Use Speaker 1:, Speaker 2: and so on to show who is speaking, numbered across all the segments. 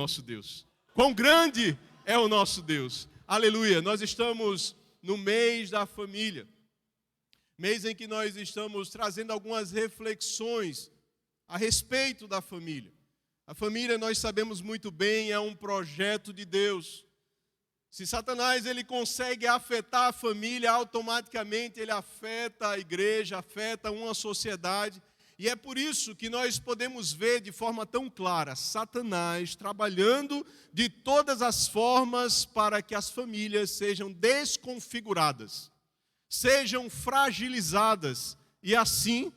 Speaker 1: nosso Deus. Quão grande é o nosso Deus. Aleluia. Nós estamos no mês da família. Mês em que nós estamos trazendo algumas reflexões a respeito da família. A família, nós sabemos muito bem, é um projeto de Deus. Se Satanás ele consegue afetar a família, automaticamente ele afeta a igreja, afeta uma sociedade. E é por isso que nós podemos ver de forma tão clara Satanás trabalhando de todas as formas para que as famílias sejam desconfiguradas, sejam fragilizadas. E assim,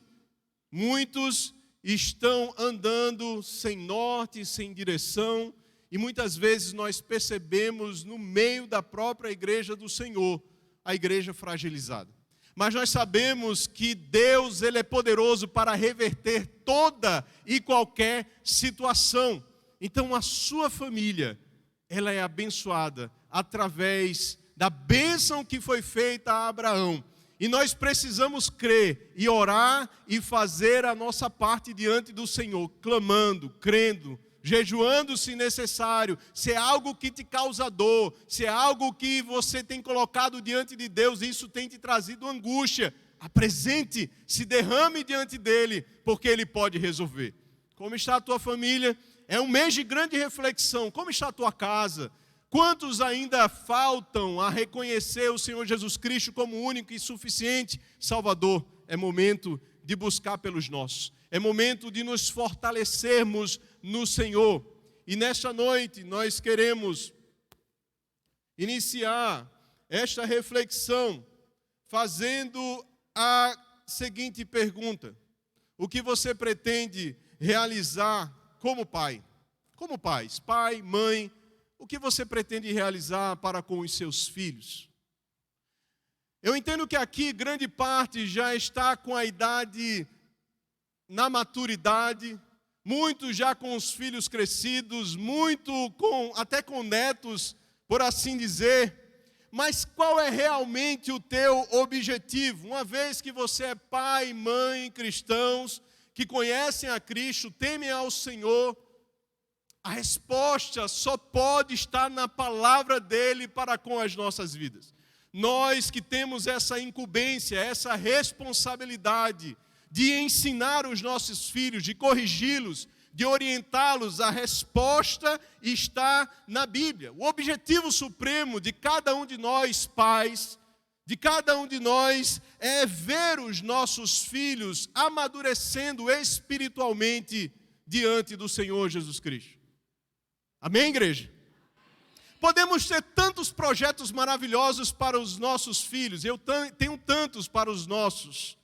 Speaker 1: muitos estão andando sem norte, sem direção. E muitas vezes nós percebemos no meio da própria igreja do Senhor, a igreja fragilizada. Mas nós sabemos que Deus ele é poderoso para reverter toda e qualquer situação. Então a sua família, ela é abençoada através da bênção que foi feita a Abraão. E nós precisamos crer e orar e fazer a nossa parte diante do Senhor, clamando, crendo, jejuando se necessário, se é algo que te causa dor, se é algo que você tem colocado diante de Deus e isso tem te trazido angústia, apresente, se derrame diante dele, porque ele pode resolver. Como está a tua família? É um mês de grande reflexão. Como está a tua casa? Quantos ainda faltam a reconhecer o Senhor Jesus Cristo como único e suficiente Salvador? É momento de buscar pelos nossos. É momento de nos fortalecermos no Senhor. E nesta noite nós queremos iniciar esta reflexão fazendo a seguinte pergunta: o que você pretende realizar como pai? Como pais, pai, mãe, o que você pretende realizar para com os seus filhos? Eu entendo que aqui grande parte já está com a idade na maturidade, muitos já com os filhos crescidos, até com netos, por assim dizer. Mas qual é realmente o teu objetivo? Uma vez que você é pai, mãe, cristãos, que conhecem a Cristo, temem ao Senhor, a resposta só pode estar na palavra dele para com as nossas vidas. Nós que temos essa incumbência, essa responsabilidade de ensinar os nossos filhos, de corrigi-los, de orientá-los, a resposta está na Bíblia. O objetivo supremo de cada um de nós, pais, de cada um de nós, é ver os nossos filhos amadurecendo espiritualmente diante do Senhor Jesus Cristo. Amém, igreja? Podemos ter tantos projetos maravilhosos para os nossos filhos. Eu tenho tantos para os nossos.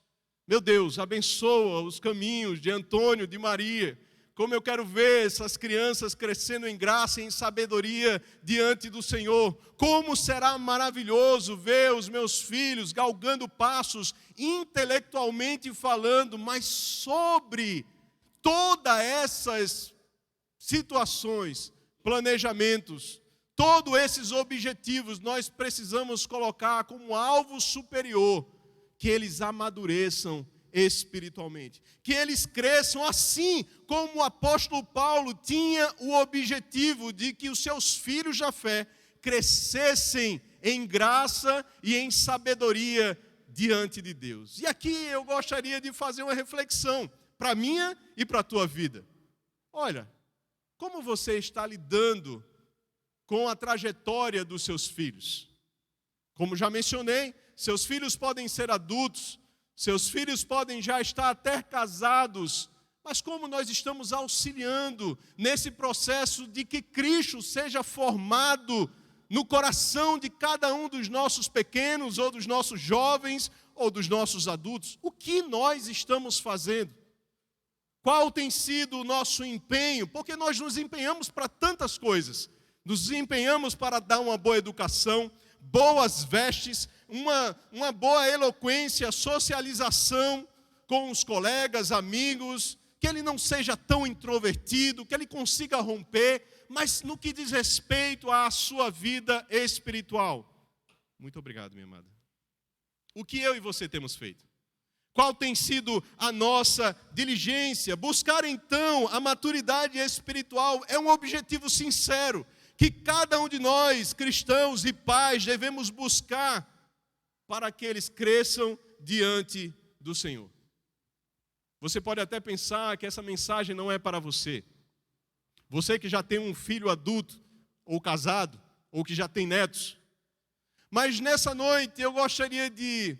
Speaker 1: Meu Deus, abençoa os caminhos de Antônio, de Maria. Como eu quero ver essas crianças crescendo em graça e em sabedoria diante do Senhor. Como será maravilhoso ver os meus filhos galgando passos, intelectualmente falando, mas sobre todas essas situações, planejamentos, todos esses objetivos, nós precisamos colocar como alvo superior que eles amadureçam espiritualmente, que eles cresçam assim como o apóstolo Paulo tinha o objetivo de que os seus filhos da fé crescessem em graça e em sabedoria diante de Deus. E aqui eu gostaria de fazer uma reflexão para a minha e para a tua vida. Olha, como você está lidando com a trajetória dos seus filhos? Como já mencionei, seus filhos podem ser adultos, seus filhos podem já estar até casados, mas como nós estamos auxiliando nesse processo de que Cristo seja formado no coração de cada um dos nossos pequenos, ou dos nossos jovens, ou dos nossos adultos? O que nós estamos fazendo? Qual tem sido o nosso empenho? Porque nós nos empenhamos para tantas coisas. Nos empenhamos para dar uma boa educação, boas vestes, uma boa eloquência, socialização com os colegas, amigos, que ele não seja tão introvertido, que ele consiga romper, mas no que diz respeito à sua vida espiritual. Muito obrigado, minha amada. O que eu e você temos feito? qual tem sido a nossa diligência. Buscar então a maturidade espiritual é um objetivo sincero, que cada um de nós, cristãos e pais, devemos buscar para que eles cresçam diante do Senhor. Você pode até pensar que essa mensagem não é para você. Você que já tem um filho adulto, ou casado, ou que já tem netos. Mas nessa noite eu gostaria de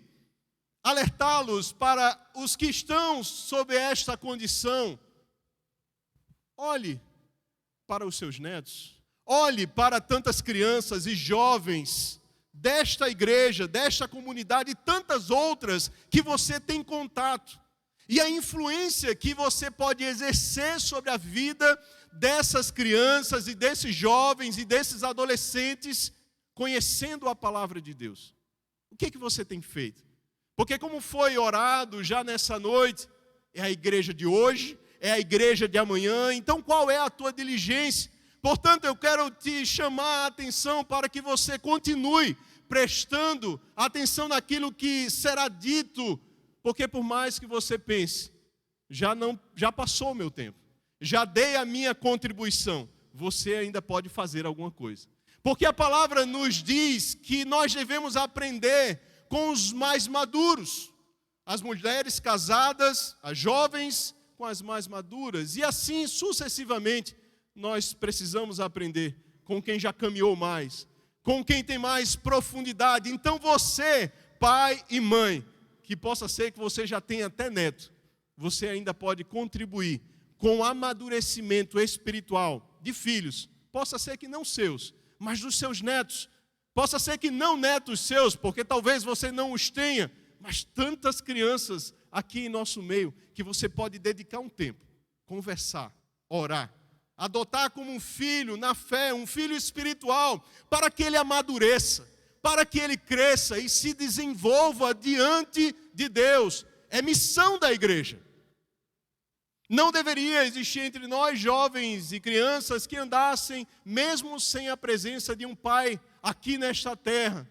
Speaker 1: alertá-los para os que estão sob esta condição. Olhe para os seus netos. Olhe para tantas crianças e jovens desta igreja, desta comunidade e tantas outras que você tem contato. E a influência que você pode exercer sobre a vida dessas crianças e desses jovens e desses adolescentes, conhecendo a palavra de Deus. O que você tem feito? Porque como foi orado já nessa noite, é a igreja de hoje, é a igreja de amanhã, então qual é a tua diligência? Portanto, eu quero te chamar a atenção para que você continue prestando atenção naquilo que será dito, porque por mais que você pense, já passou o meu tempo, já dei a minha contribuição, você ainda pode fazer alguma coisa. Porque a palavra nos diz que nós devemos aprender com os mais maduros, as mulheres casadas, as jovens com as mais maduras, e assim sucessivamente. Nós precisamos aprender com quem já caminhou mais, com quem tem mais profundidade. Então você, pai e mãe, que possa ser que você já tenha até neto, você ainda pode contribuir com o amadurecimento espiritual de filhos, possa ser que não seus, mas dos seus netos, possa ser que não netos seus, porque talvez você não os tenha, mas tantas crianças aqui em nosso meio, que você pode dedicar um tempo, conversar, orar, adotar como um filho na fé, um filho espiritual, para que ele amadureça, para que ele cresça e se desenvolva diante de Deus. É missão da igreja. Não deveria existir entre nós, jovens e crianças, que andassem, mesmo sem a presença de um pai aqui nesta terra,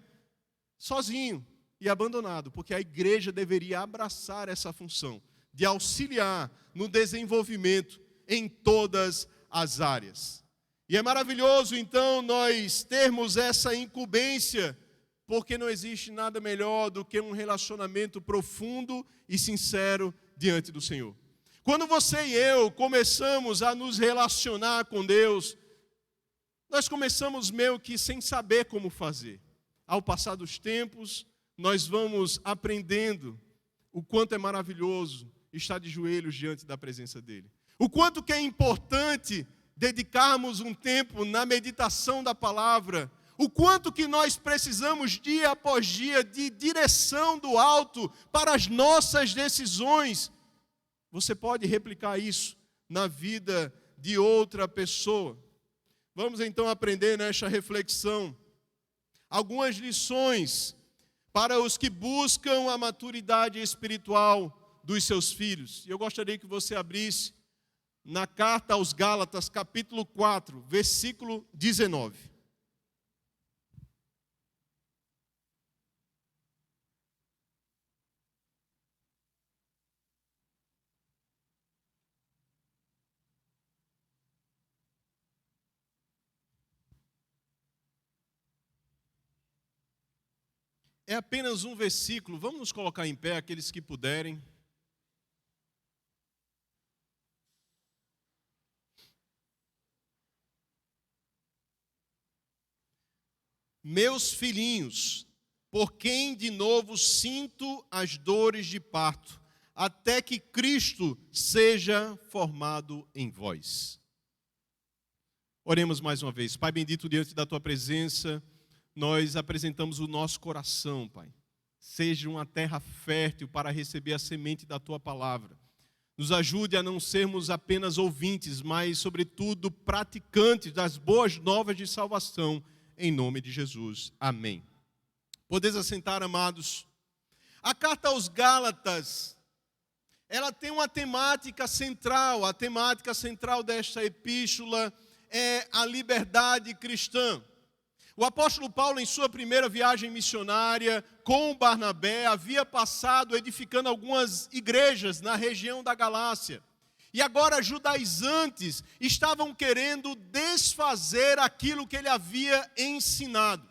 Speaker 1: sozinho e abandonado, porque a igreja deveria abraçar essa função de auxiliar no desenvolvimento em todas as áreas. E é maravilhoso, então, nós termos essa incumbência, porque não existe nada melhor do que um relacionamento profundo e sincero diante do Senhor. Quando você e eu começamos a nos relacionar com Deus, nós começamos meio que sem saber como fazer. Ao passar dos tempos, nós vamos aprendendo o quanto é maravilhoso estar de joelhos diante da presença dEle. O quanto que é importante dedicarmos um tempo na meditação da palavra. O quanto que nós precisamos dia após dia de direção do alto para as nossas decisões. Você pode replicar isso na vida de outra pessoa. Vamos então aprender nesta reflexão algumas lições para os que buscam a maturidade espiritual dos seus filhos. E eu gostaria que você abrisse na carta aos Gálatas, capítulo 4, versículo 19. É apenas um versículo, vamos nos colocar em pé, aqueles que puderem. Meus filhinhos, por quem de novo sinto as dores de parto, até que Cristo seja formado em vós. Oremos mais uma vez. Pai bendito, diante da Tua presença, nós apresentamos o nosso coração, Pai. Seja uma terra fértil para receber a semente da Tua palavra. Nos ajude a não sermos apenas ouvintes, mas, sobretudo, praticantes das boas novas de salvação, em nome de Jesus. Amém. Podeis assentar, amados. A carta aos Gálatas, ela tem uma temática central. A temática central desta epístola é a liberdade cristã. O apóstolo Paulo, em sua primeira viagem missionária com Barnabé, havia passado edificando algumas igrejas na região da Galácia. E agora judaizantes estavam querendo desfazer aquilo que ele havia ensinado.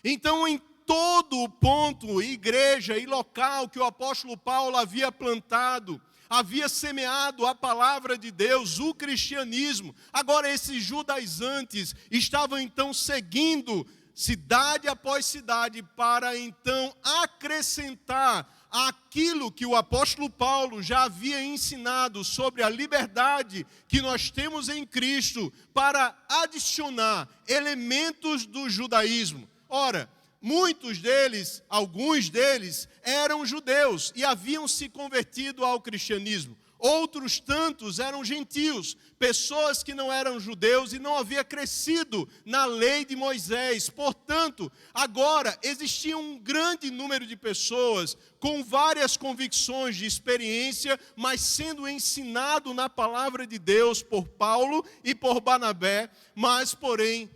Speaker 1: Então, em todo o ponto, igreja e local que o apóstolo Paulo havia plantado, havia semeado a palavra de Deus, o cristianismo. Agora esses judaizantes estavam então seguindo cidade após cidade para então acrescentar aquilo que o apóstolo Paulo já havia ensinado sobre a liberdade que nós temos em Cristo, para adicionar elementos do judaísmo. Ora, muitos deles, alguns deles, eram judeus e haviam se convertido ao cristianismo. Outros tantos eram gentios, pessoas que não eram judeus e não haviam crescido na lei de Moisés. Portanto, agora existia um grande número de pessoas com várias convicções de experiência, mas sendo ensinado na palavra de Deus por Paulo e por Barnabé, mas porém,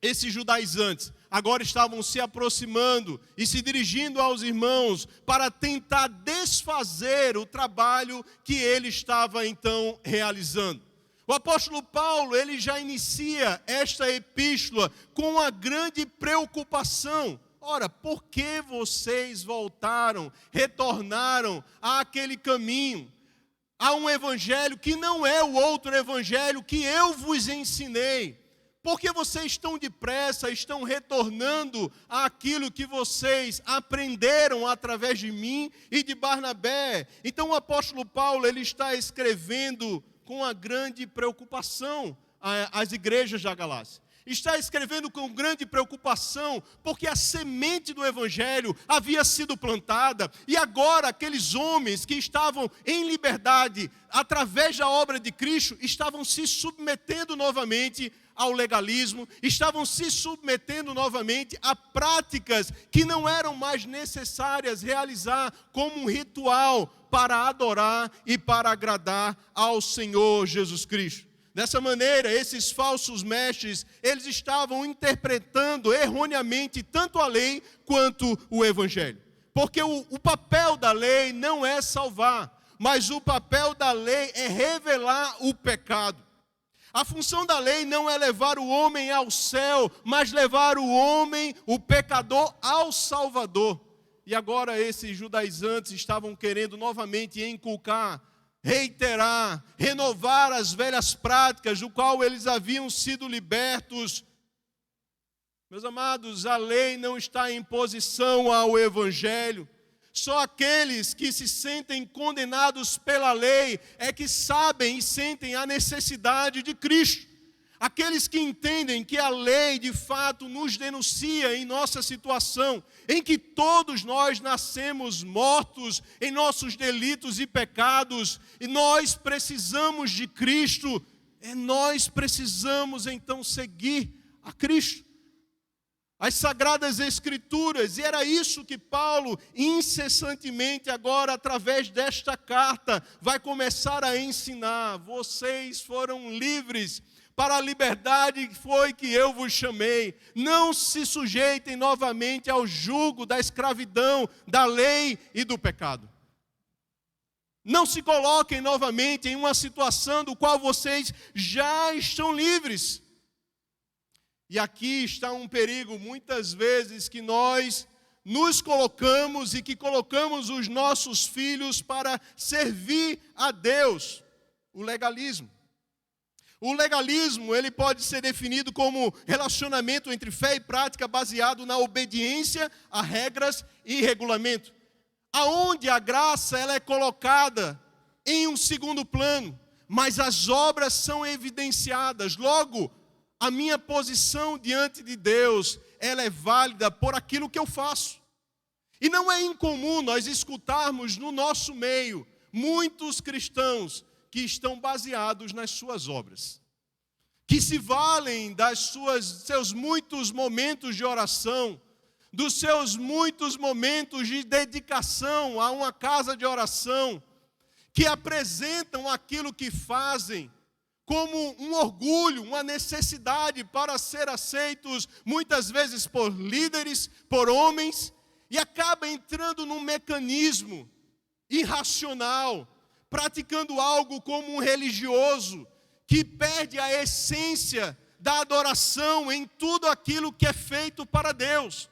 Speaker 1: esses judaizantes agora estavam se aproximando e se dirigindo aos irmãos para tentar desfazer o trabalho que ele estava então realizando. O apóstolo Paulo, ele já inicia esta epístola com uma grande preocupação. Ora, por que vocês voltaram, retornaram àquele caminho? Há um evangelho que não é o outro evangelho que eu vos ensinei. Porque vocês estão depressa, estão retornando àquilo que vocês aprenderam através de mim e de Barnabé. Então o apóstolo Paulo, ele está escrevendo com uma grande preocupação às igrejas da Galácia. Está escrevendo com grande preocupação, porque a semente do evangelho havia sido plantada, e agora aqueles homens que estavam em liberdade, através da obra de Cristo, estavam se submetendo novamente ao legalismo, estavam se submetendo novamente a práticas que não eram mais necessárias realizar como um ritual para adorar e para agradar ao Senhor Jesus Cristo. Dessa maneira, esses falsos mestres, eles estavam interpretando erroneamente tanto a lei quanto o evangelho. Porque o papel da lei não é salvar, mas o papel da lei é revelar o pecado. A função da lei não é levar o homem ao céu, mas levar o homem, o pecador, ao Salvador. E agora esses judaizantes estavam querendo novamente inculcar, reiterar, renovar as velhas práticas do qual eles haviam sido libertos. Meus amados, a lei não está em posição ao evangelho. Só aqueles que se sentem condenados pela lei é que sabem e sentem a necessidade de Cristo. Aqueles que entendem que a lei de fato nos denuncia em nossa situação, em que todos nós nascemos mortos em nossos delitos e pecados, e nós precisamos de Cristo, nós precisamos então seguir a Cristo. As Sagradas Escrituras, e era isso que Paulo, incessantemente agora, através desta carta, vai começar a ensinar. Vocês foram livres para a liberdade que foi que eu vos chamei. Não se sujeitem novamente ao jugo da escravidão, da lei e do pecado. Não se coloquem novamente em uma situação do qual vocês já estão livres. E aqui está um perigo, muitas vezes, que nós nos colocamos e que colocamos os nossos filhos para servir a Deus, o legalismo. O legalismo, ele pode ser definido como relacionamento entre fé e prática baseado na obediência a regras e regulamento. Aonde a graça ela é colocada em um segundo plano, mas as obras são evidenciadas. Logo, a minha posição diante de Deus, ela é válida por aquilo que eu faço. E não é incomum nós escutarmos no nosso meio muitos cristãos que estão baseados nas suas obras, que se valem seus muitos momentos de oração, dos seus muitos momentos de dedicação a uma casa de oração, que apresentam aquilo que fazem como um orgulho, uma necessidade para ser aceitos, muitas vezes por líderes, por homens, e acaba entrando num mecanismo irracional, praticando algo como um religioso, que perde a essência da adoração em tudo aquilo que é feito para Deus.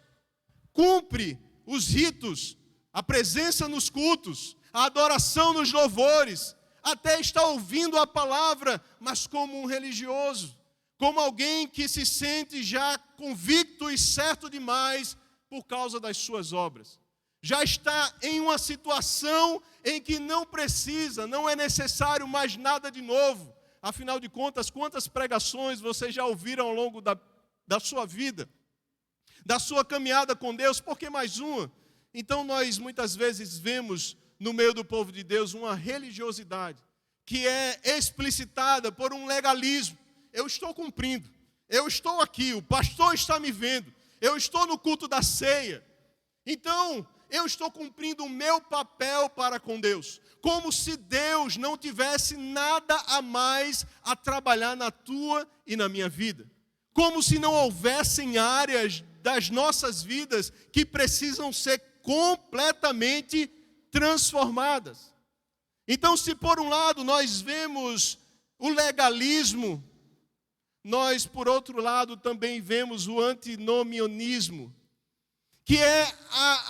Speaker 1: Cumpre os ritos, a presença nos cultos, a adoração nos louvores, até está ouvindo a palavra, mas como um religioso, como alguém que se sente já convicto e certo demais por causa das suas obras. Já está em uma situação em que não precisa, não é necessário mais nada de novo. Afinal de contas, quantas pregações vocês já ouviram ao longo da sua vida, da sua caminhada com Deus? Por que mais uma? Então nós muitas vezes vemos no meio do povo de Deus uma religiosidade que é explicitada por um legalismo. Eu estou cumprindo, eu estou aqui, o pastor está me vendo, eu estou no culto da ceia, então eu estou cumprindo o meu papel para com Deus, como se Deus não tivesse nada a mais a trabalhar na tua e na minha vida, como se não houvessem áreas das nossas vidas que precisam ser completamente transformadas. Então, se por um lado nós vemos o legalismo, nós por outro lado também vemos o antinomianismo, que é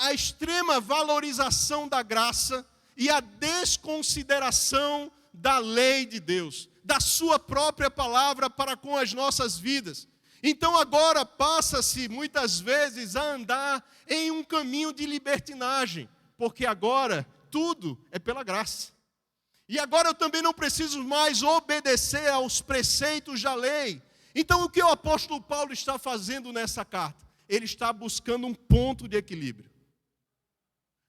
Speaker 1: a extrema valorização da graça e a desconsideração da lei de Deus, da sua própria palavra para com as nossas vidas. Então agora passa-se muitas vezes a andar em um caminho de libertinagem, porque agora tudo é pela graça. E agora eu também não preciso mais obedecer aos preceitos da lei. Então o que o apóstolo Paulo está fazendo nessa carta? Ele está buscando um ponto de equilíbrio.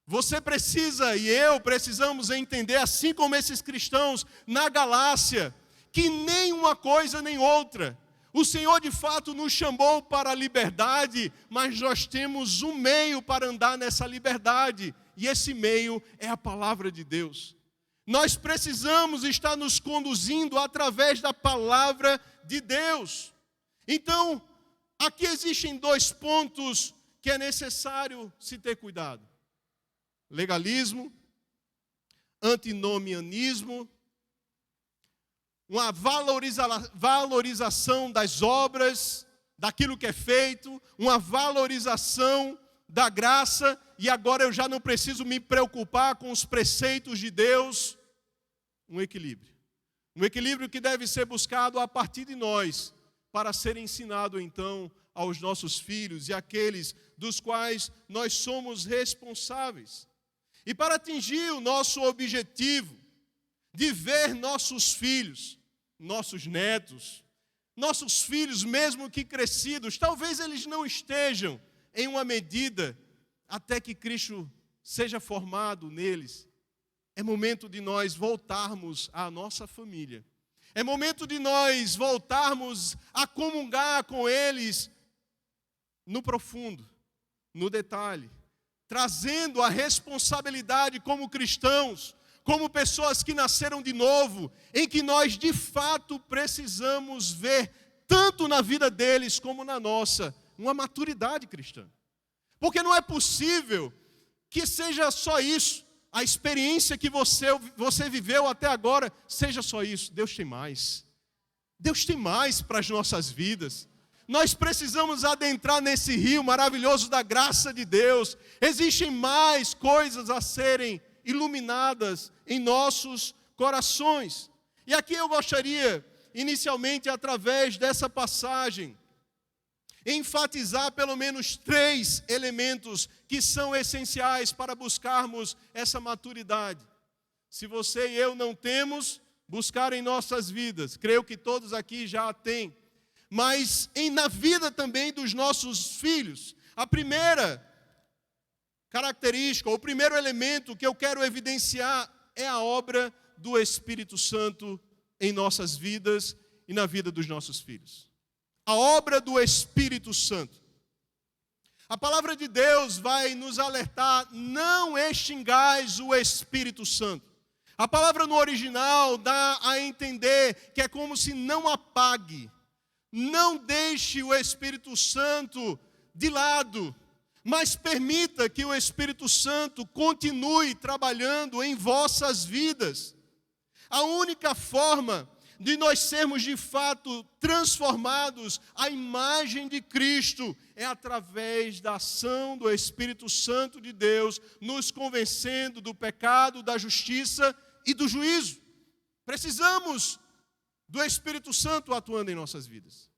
Speaker 1: Você precisa e eu precisamos entender, assim como esses cristãos na Galácia, que nem uma coisa nem outra. O Senhor de fato nos chamou para a liberdade, mas nós temos um meio para andar nessa liberdade, e esse meio é a palavra de Deus. Nós precisamos estar nos conduzindo através da palavra de Deus. Então, aqui existem dois pontos que é necessário se ter cuidado: legalismo, antinomianismo, uma valorização das obras, daquilo que é feito, uma valorização da graça, e agora eu já não preciso me preocupar com os preceitos de Deus. Um equilíbrio. Um equilíbrio que deve ser buscado a partir de nós, para ser ensinado então aos nossos filhos e aqueles dos quais nós somos responsáveis. E para atingir o nosso objetivo de ver nossos filhos, nossos netos, nossos filhos mesmo que crescidos, talvez eles não estejam em uma medida até que Cristo seja formado neles. É momento de nós voltarmos à nossa família. É momento de nós voltarmos a comungar com eles no profundo, no detalhe, trazendo a responsabilidade como cristãos, como pessoas que nasceram de novo, em que nós de fato precisamos ver, tanto na vida deles como na nossa, uma maturidade cristã. Porque não é possível que seja só isso. A experiência que você viveu até agora seja só isso. Deus tem mais. Deus tem mais para as nossas vidas. Nós precisamos adentrar nesse rio maravilhoso da graça de Deus. Existem mais coisas a serem iluminadas em nossos corações. E aqui eu gostaria, inicialmente, através dessa passagem, enfatizar pelo menos 3 elementos que são essenciais para buscarmos essa maturidade. Se você e eu não temos, buscar em nossas vidas. Creio que todos aqui já a têm. Mas na vida também dos nossos filhos. A primeira característica, o primeiro elemento que eu quero evidenciar é a obra do Espírito Santo em nossas vidas e na vida dos nossos filhos. A obra do Espírito Santo. A palavra de Deus vai nos alertar: não extingais o Espírito Santo. A palavra no original dá a entender que é como se não apague, não deixe o Espírito Santo de lado, mas permita que o Espírito Santo continue trabalhando em vossas vidas. A única forma de nós sermos de fato transformados à imagem de Cristo é através da ação do Espírito Santo de Deus, nos convencendo do pecado, da justiça e do juízo. Precisamos do Espírito Santo atuando em nossas vidas.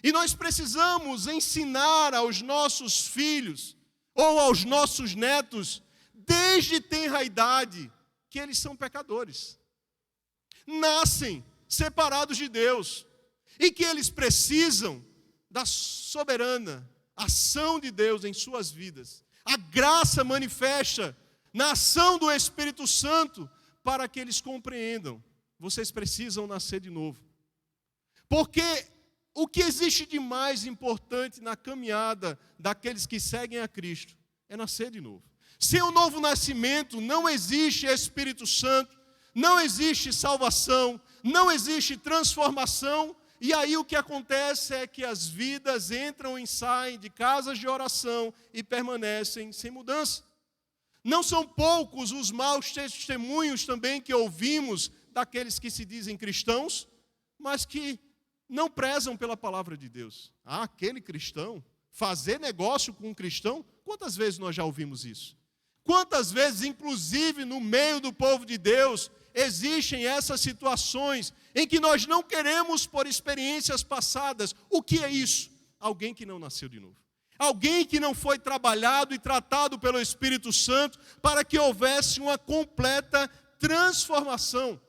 Speaker 1: E nós precisamos ensinar aos nossos filhos ou aos nossos netos, desde tenra idade, que eles são pecadores. Nascem separados de Deus e que eles precisam da soberana ação de Deus em suas vidas. A graça manifesta na ação do Espírito Santo para que eles compreendam. Vocês precisam nascer de novo. Porque o que existe de mais importante na caminhada daqueles que seguem a Cristo é nascer de novo. Sem o novo nascimento não existe Espírito Santo, não existe salvação, não existe transformação, e aí o que acontece é que as vidas entram e saem de casas de oração e permanecem sem mudança. Não são poucos os maus testemunhos também que ouvimos daqueles que se dizem cristãos, mas que não prezam pela palavra de Deus. Ah, aquele cristão, fazer negócio com um cristão, quantas vezes nós já ouvimos isso? Quantas vezes, inclusive no meio do povo de Deus, existem essas situações em que nós não queremos por experiências passadas. O que é isso? Alguém que não nasceu de novo. Alguém que não foi trabalhado e tratado pelo Espírito Santo para que houvesse uma completa transformação.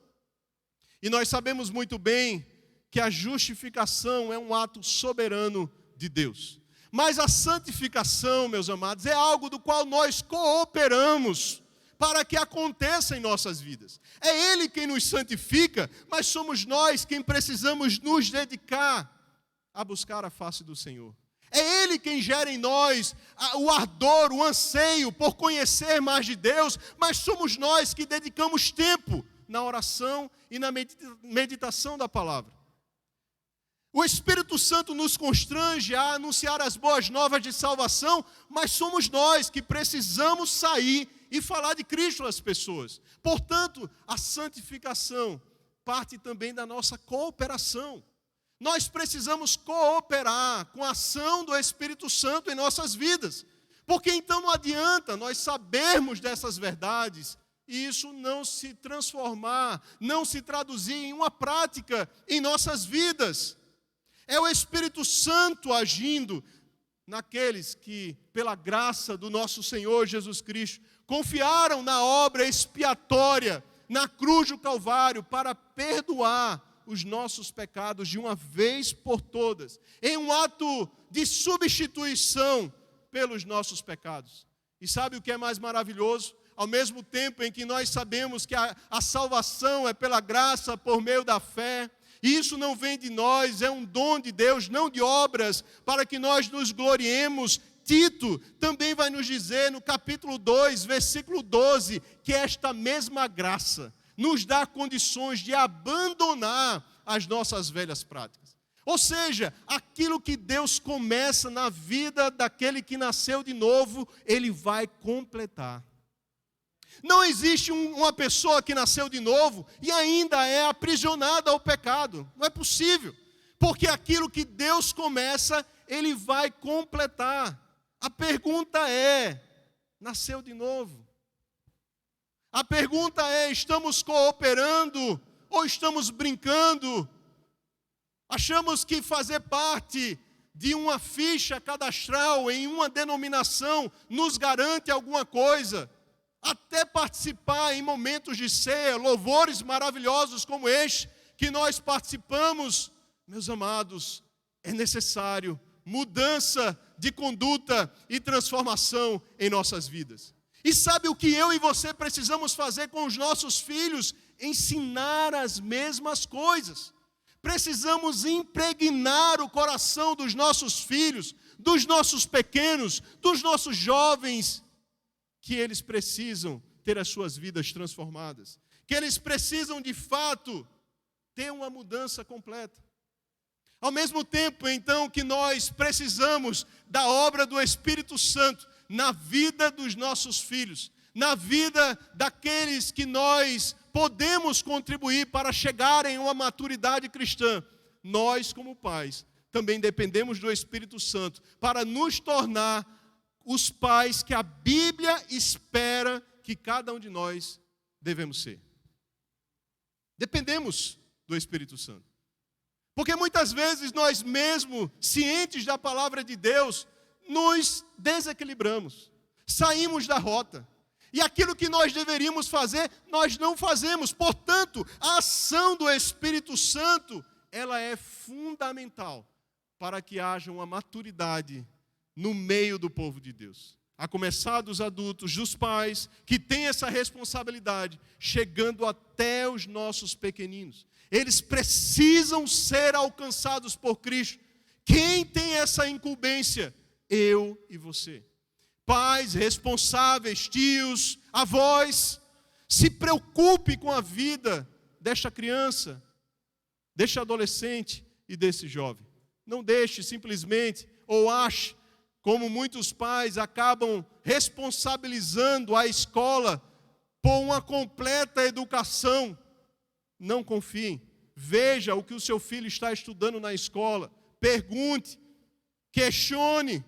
Speaker 1: E nós sabemos muito bem que a justificação é um ato soberano de Deus. Mas a santificação, meus amados, é algo do qual nós cooperamos para que aconteça em nossas vidas. É Ele quem nos santifica, mas somos nós quem precisamos nos dedicar a buscar a face do Senhor. É Ele quem gera em nós o ardor, o anseio por conhecer mais de Deus, mas somos nós que dedicamos tempo na oração e na meditação da palavra. O Espírito Santo nos constrange a anunciar as boas novas de salvação, mas somos nós que precisamos sair e falar de Cristo às pessoas. Portanto, a santificação parte também da nossa cooperação. Nós precisamos cooperar com a ação do Espírito Santo em nossas vidas, porque então não adianta nós sabermos dessas verdades e isso não se transformar, não se traduzir em uma prática em nossas vidas. É o Espírito Santo agindo naqueles que, pela graça do nosso Senhor Jesus Cristo, confiaram na obra expiatória, na cruz do Calvário, para perdoar os nossos pecados de uma vez por todas, em um ato de substituição pelos nossos pecados. E sabe o que é mais maravilhoso? Ao mesmo tempo em que nós sabemos que a salvação é pela graça, por meio da fé, e isso não vem de nós, é um dom de Deus, não de obras, para que nós nos gloriemos. Tito também vai nos dizer no capítulo 2, versículo 12, que esta mesma graça nos dá condições de abandonar as nossas velhas práticas. Ou seja, aquilo que Deus começa na vida daquele que nasceu de novo, Ele vai completar. Não existe uma pessoa que nasceu de novo e ainda é aprisionada ao pecado. Não é possível. Porque aquilo que Deus começa, Ele vai completar. A pergunta é, nasceu de novo? A pergunta é, estamos cooperando ou estamos brincando? Achamos que fazer parte de uma ficha cadastral em uma denominação nos garante alguma coisa. Até participar em momentos de ceia, louvores maravilhosos como este, que nós participamos, meus amados, é necessário mudança de conduta e transformação em nossas vidas. E sabe o que eu e você precisamos fazer com os nossos filhos? Ensinar as mesmas coisas. Precisamos impregnar o coração dos nossos filhos, dos nossos pequenos, dos nossos jovens, que eles precisam ter as suas vidas transformadas, que eles precisam de fato ter uma mudança completa. Ao mesmo tempo, então, que nós precisamos da obra do Espírito Santo na vida dos nossos filhos, na vida daqueles que nós podemos contribuir para chegarem a uma maturidade cristã, nós, como pais, também dependemos do Espírito Santo para nos tornar os pais que a Bíblia espera que cada um de nós devemos ser. Dependemos do Espírito Santo. Porque muitas vezes nós mesmos, cientes da palavra de Deus, nos desequilibramos, saímos da rota. E aquilo que nós deveríamos fazer, nós não fazemos. Portanto, a ação do Espírito Santo, ela é fundamental para que haja uma maturidade no meio do povo de Deus. A começar dos adultos, dos pais, que têm essa responsabilidade, chegando até os nossos pequeninos. Eles precisam ser alcançados por Cristo. Quem tem essa incumbência? Eu e você. Pais responsáveis, tios, avós, se preocupe com a vida desta criança, deste adolescente e desse jovem. Não deixe simplesmente, ou ache, como muitos pais acabam responsabilizando a escola por uma completa educação. Não confie. Veja o que o seu filho está estudando na escola. Pergunte, questione,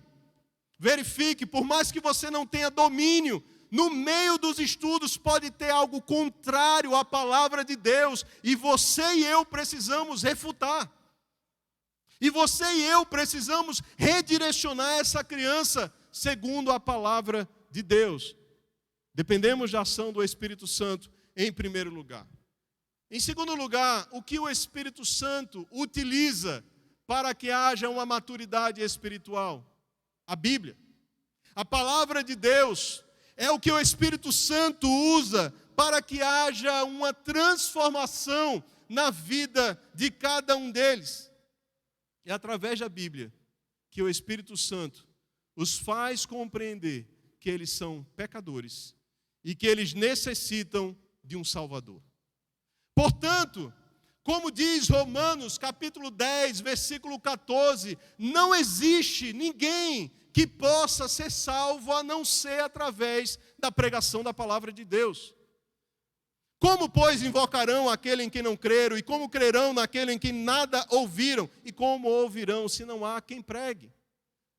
Speaker 1: verifique. Por mais que você não tenha domínio, no meio dos estudos pode ter algo contrário à palavra de Deus. E você e eu precisamos refutar. E você e eu precisamos redirecionar essa criança segundo a palavra de Deus. Dependemos da ação do Espírito Santo em primeiro lugar. Em segundo lugar, o que o Espírito Santo utiliza para que haja uma maturidade espiritual? A Bíblia. A palavra de Deus é o que o Espírito Santo usa para que haja uma transformação na vida de cada um deles. É através da Bíblia que o Espírito Santo os faz compreender que eles são pecadores e que eles necessitam de um Salvador. Portanto, como diz Romanos capítulo 10, versículo 14, não existe ninguém que possa ser salvo a não ser através da pregação da palavra de Deus. Como, pois, invocarão aquele em quem não creram? E como crerão naquele em quem nada ouviram? E como ouvirão se não há quem pregue?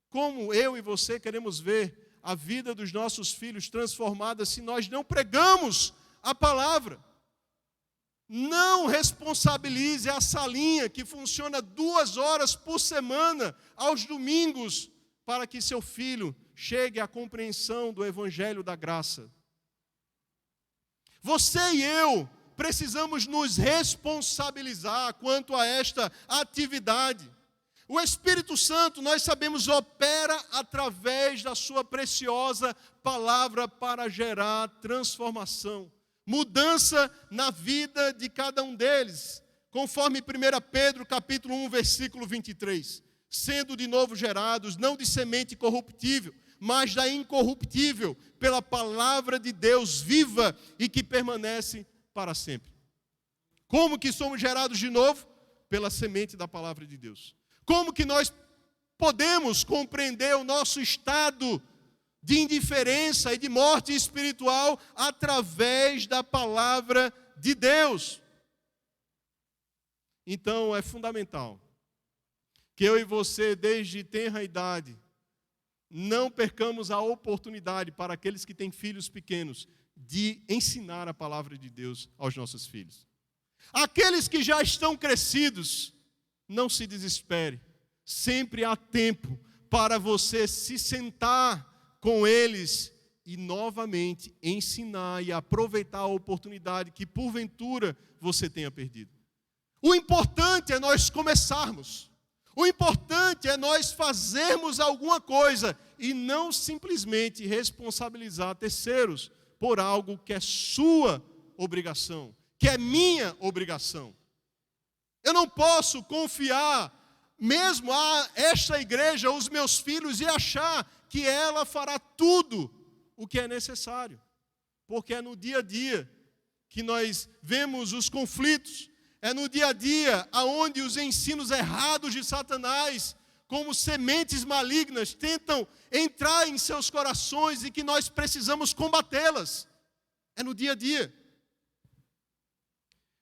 Speaker 1: Como eu e você queremos ver a vida dos nossos filhos transformada se nós não pregamos a palavra? Não responsabilize a salinha que funciona 2 horas por semana, aos domingos, para que seu filho chegue à compreensão do Evangelho da Graça. Você e eu precisamos nos responsabilizar quanto a esta atividade. O Espírito Santo, nós sabemos, opera através da sua preciosa palavra para gerar transformação, mudança na vida de cada um deles. Conforme 1 Pedro capítulo 1, versículo 23. Sendo de novo gerados, não de semente corruptível, mas da incorruptível, pela palavra de Deus viva e que permanece para sempre. Como que somos gerados de novo? Pela semente da palavra de Deus. Como que nós podemos compreender o nosso estado de indiferença e de morte espiritual? Através da palavra de Deus. Então é fundamental que eu e você, desde tenra idade, não percamos a oportunidade para aqueles que têm filhos pequenos de ensinar a palavra de Deus aos nossos filhos. Aqueles que já estão crescidos, não se desespere. Sempre há tempo para você se sentar com eles e novamente ensinar e aproveitar a oportunidade que porventura você tenha perdido. O importante é nós começarmos. O importante é nós fazermos alguma coisa e não simplesmente responsabilizar terceiros por algo que é sua obrigação, que é minha obrigação. Eu não posso confiar mesmo a esta igreja, os meus filhos, e achar que ela fará tudo o que é necessário. Porque é no dia a dia que nós vemos os conflitos, é no dia a dia, aonde os ensinos errados de Satanás, como sementes malignas, tentam entrar em seus corações e que nós precisamos combatê-las. É no dia a dia.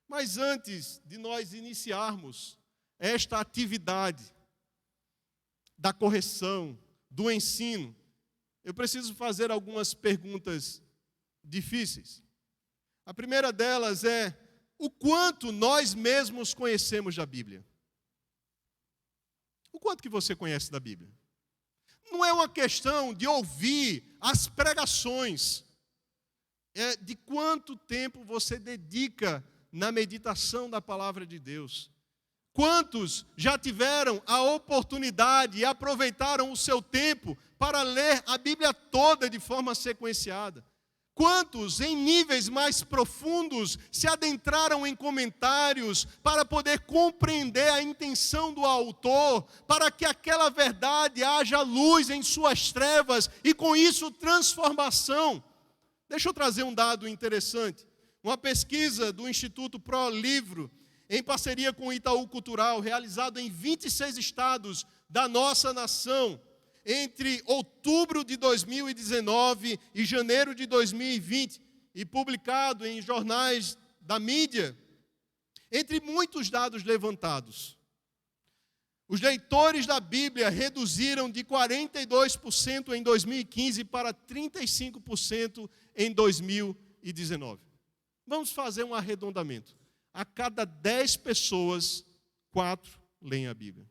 Speaker 1: Mas antes de nós iniciarmos esta atividade da correção, do ensino, eu preciso fazer algumas perguntas difíceis. A primeira delas é: o quanto nós mesmos conhecemos da Bíblia? O quanto que você conhece da Bíblia? Não é uma questão de ouvir as pregações, é de quanto tempo você dedica na meditação da palavra de Deus. Quantos já tiveram a oportunidade e aproveitaram o seu tempo para ler a Bíblia toda de forma sequenciada? Quantos, em níveis mais profundos, se adentraram em comentários para poder compreender a intenção do autor, para que aquela verdade haja luz em suas trevas e, com isso, transformação? Deixa eu trazer um dado interessante. Uma pesquisa do Instituto ProLivro, em parceria com o Itaú Cultural, realizado em 26 estados da nossa nação, entre outubro de 2019 e janeiro de 2020, e publicado em jornais da mídia, entre muitos dados levantados, os leitores da Bíblia reduziram de 42% em 2015 para 35% em 2019. Vamos fazer um arredondamento. A cada 10 pessoas, 4 leem a Bíblia.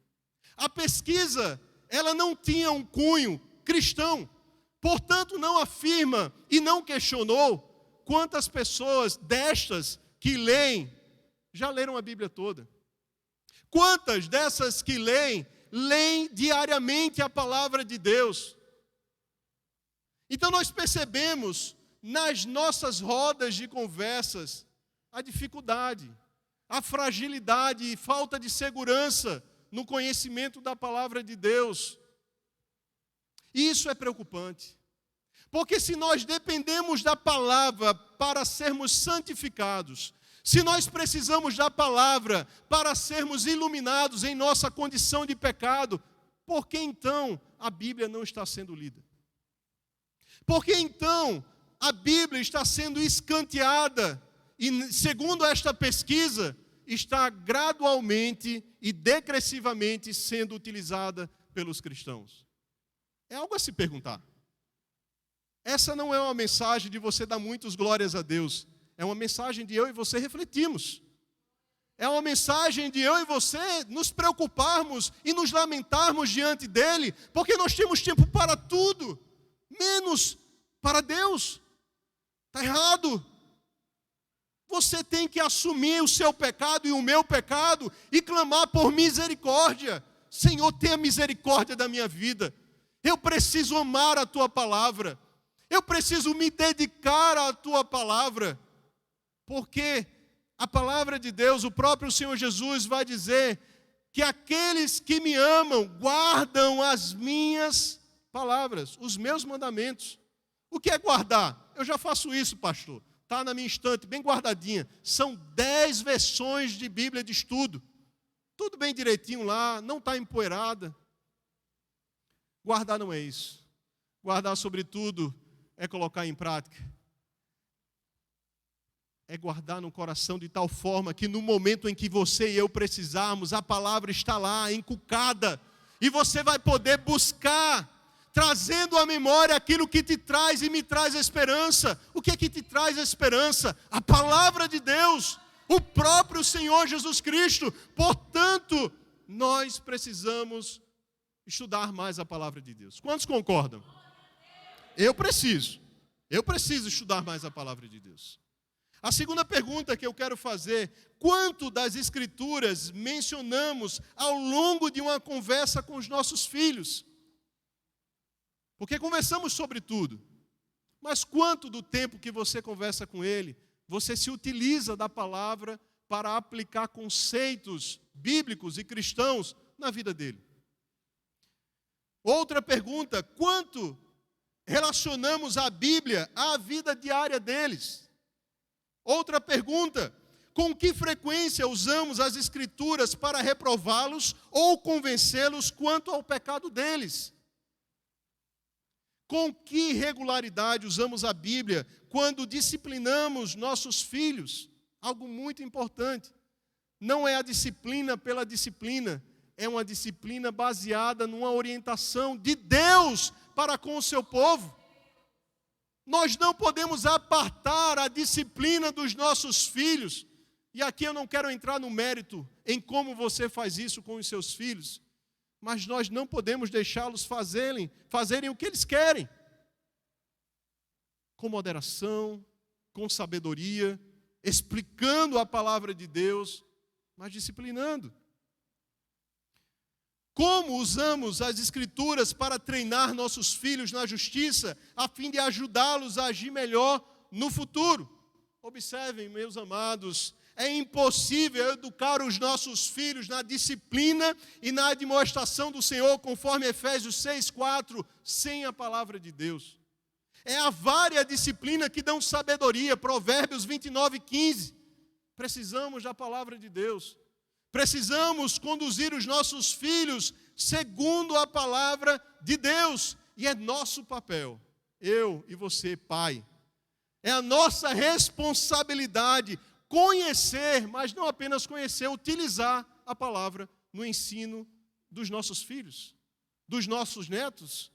Speaker 1: A pesquisa, ela não tinha um cunho cristão, portanto não afirma e não questionou quantas pessoas destas que leem, já leram a Bíblia toda. Quantas dessas que leem diariamente a palavra de Deus. Então nós percebemos nas nossas rodas de conversas a dificuldade, a fragilidade e falta de segurança no conhecimento da palavra de Deus. E isso é preocupante. Porque se nós dependemos da palavra para sermos santificados, se nós precisamos da palavra para sermos iluminados em nossa condição de pecado, por que então a Bíblia não está sendo lida? Por que então a Bíblia está sendo escanteada e, segundo esta pesquisa, está gradualmente e decrescivamente sendo utilizada pelos cristãos? É algo a se perguntar. Essa não é uma mensagem de você dar muitas glórias a Deus. É uma mensagem de eu e você refletirmos. É uma mensagem de eu e você nos preocuparmos e nos lamentarmos diante dEle, porque nós temos tempo para tudo, menos para Deus. Está errado. Você tem que assumir o seu pecado e o meu pecado e clamar por misericórdia. Senhor, tenha misericórdia da minha vida. Eu preciso amar a Tua palavra. Eu preciso me dedicar à Tua palavra. Porque a palavra de Deus, o próprio Senhor Jesus vai dizer que aqueles que me amam guardam as minhas palavras, os meus mandamentos. O que é guardar? Eu já faço isso, pastor. Está na minha estante, bem guardadinha. São 10 versões de Bíblia de estudo. Tudo bem direitinho lá, não está empoeirada. Guardar não é isso. Guardar, sobretudo, é colocar em prática. É guardar no coração de tal forma que no momento em que você e eu precisarmos, a palavra está lá, encucada. E você vai poder buscar, trazendo à memória aquilo que te traz e me traz esperança. O que é que te traz esperança? A palavra de Deus, o próprio Senhor Jesus Cristo. Portanto, nós precisamos estudar mais a palavra de Deus. Quantos concordam? Eu preciso estudar mais a palavra de Deus. A segunda pergunta que eu quero fazer: quanto das Escrituras mencionamos ao longo de uma conversa com os nossos filhos? Porque conversamos sobre tudo, mas quanto do tempo que você conversa com ele, você se utiliza da palavra para aplicar conceitos bíblicos e cristãos na vida dele? Outra pergunta: quanto relacionamos a Bíblia à vida diária deles? Outra pergunta: com que frequência usamos as Escrituras para reprová-los ou convencê-los quanto ao pecado deles? Com que regularidade usamos a Bíblia quando disciplinamos nossos filhos? Algo muito importante. Não é a disciplina pela disciplina, é uma disciplina baseada numa orientação de Deus para com o seu povo. Nós não podemos apartar a disciplina dos nossos filhos. E aqui eu não quero entrar no mérito em como você faz isso com os seus filhos, mas nós não podemos deixá-los fazerem o que eles querem. Com moderação, com sabedoria, explicando a palavra de Deus, mas disciplinando. Como usamos as Escrituras para treinar nossos filhos na justiça, a fim de ajudá-los a agir melhor no futuro? Observem, meus amados, é impossível educar os nossos filhos na disciplina e na admoestação do Senhor, conforme Efésios 6:4, sem a palavra de Deus. É a vária disciplina que dão sabedoria, Provérbios 29:15. Precisamos da palavra de Deus. Precisamos conduzir os nossos filhos segundo a palavra de Deus. E é nosso papel, eu e você, pai. É a nossa responsabilidade conhecer, mas não apenas conhecer, utilizar a palavra no ensino dos nossos filhos, dos nossos netos.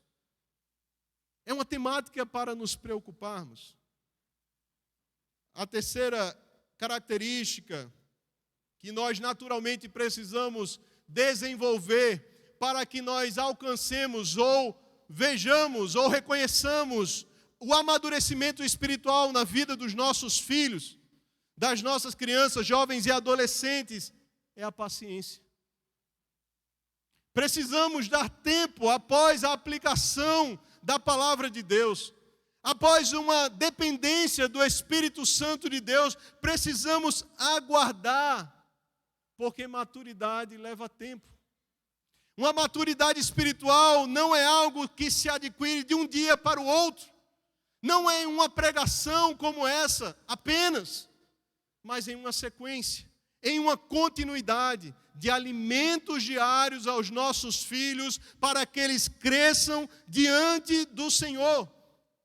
Speaker 1: É uma temática para nos preocuparmos. A terceira característica que nós naturalmente precisamos desenvolver para que nós alcancemos ou vejamos ou reconheçamos o amadurecimento espiritual na vida dos nossos filhos, das nossas crianças, jovens e adolescentes, é a paciência. Precisamos dar tempo após a aplicação da palavra de Deus. Após uma dependência do Espírito Santo de Deus, precisamos aguardar, porque maturidade leva tempo. Uma maturidade espiritual não é algo que se adquire de um dia para o outro. Não é uma pregação como essa apenas, mas em uma sequência, em uma continuidade de alimentos diários aos nossos filhos, para que eles cresçam diante do Senhor.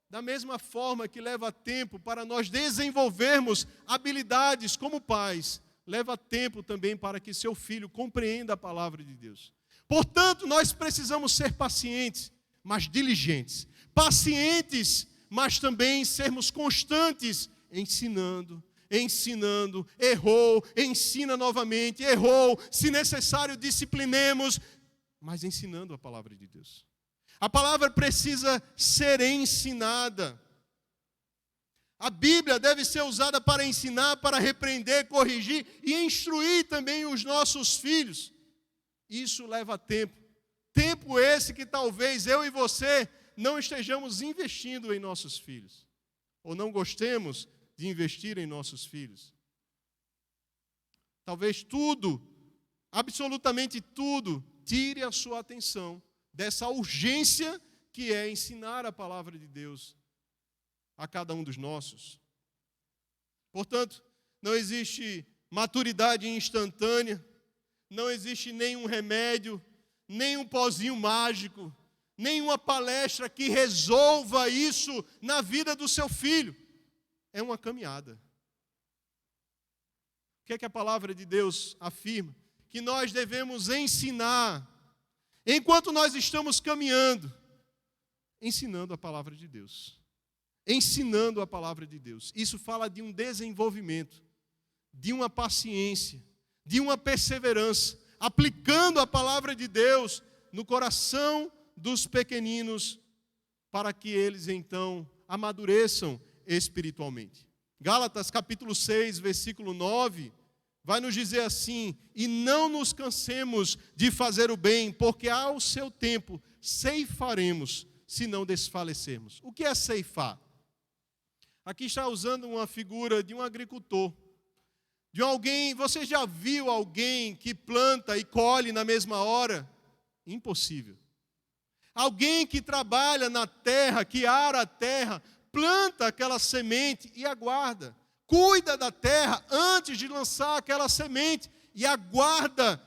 Speaker 1: Da mesma forma que leva tempo para nós desenvolvermos habilidades como pais, leva tempo também para que seu filho compreenda a palavra de Deus. Portanto, nós precisamos ser pacientes, mas diligentes. Pacientes, mas também sermos constantes, ensinando, errou, ensina novamente, errou, se necessário disciplinemos, mas ensinando a palavra de Deus. A palavra precisa ser ensinada. A Bíblia deve ser usada para ensinar, para repreender, corrigir e instruir também os nossos filhos. Isso leva tempo. Tempo esse que talvez eu e você não estejamos investindo em nossos filhos. Ou não gostemos de investir em nossos filhos. Talvez tudo, absolutamente tudo, tire a sua atenção dessa urgência que é ensinar a palavra de Deus a cada um dos nossos. Portanto, não existe maturidade instantânea, não existe nenhum remédio, nenhum pozinho mágico, nenhuma palestra que resolva isso na vida do seu filho. É uma caminhada. O que é que a palavra de Deus afirma? Que nós devemos ensinar, enquanto nós estamos caminhando, ensinando a palavra de Deus. Ensinando a palavra de Deus. Isso fala de um desenvolvimento, de uma paciência, de uma perseverança, aplicando a palavra de Deus no coração dos pequeninos, para que eles então amadureçam espiritualmente. Gálatas capítulo 6, versículo 9, vai nos dizer assim: e não nos cansemos de fazer o bem, porque ao seu tempo ceifaremos, se não desfalecermos. O que é ceifar? Aqui está usando uma figura de um agricultor, de alguém. Você já viu alguém que planta e colhe na mesma hora? Impossível. Alguém que trabalha na terra, que ara a terra, planta aquela semente e aguarda. cuida da terra antes de lançar aquela semente e aguarda,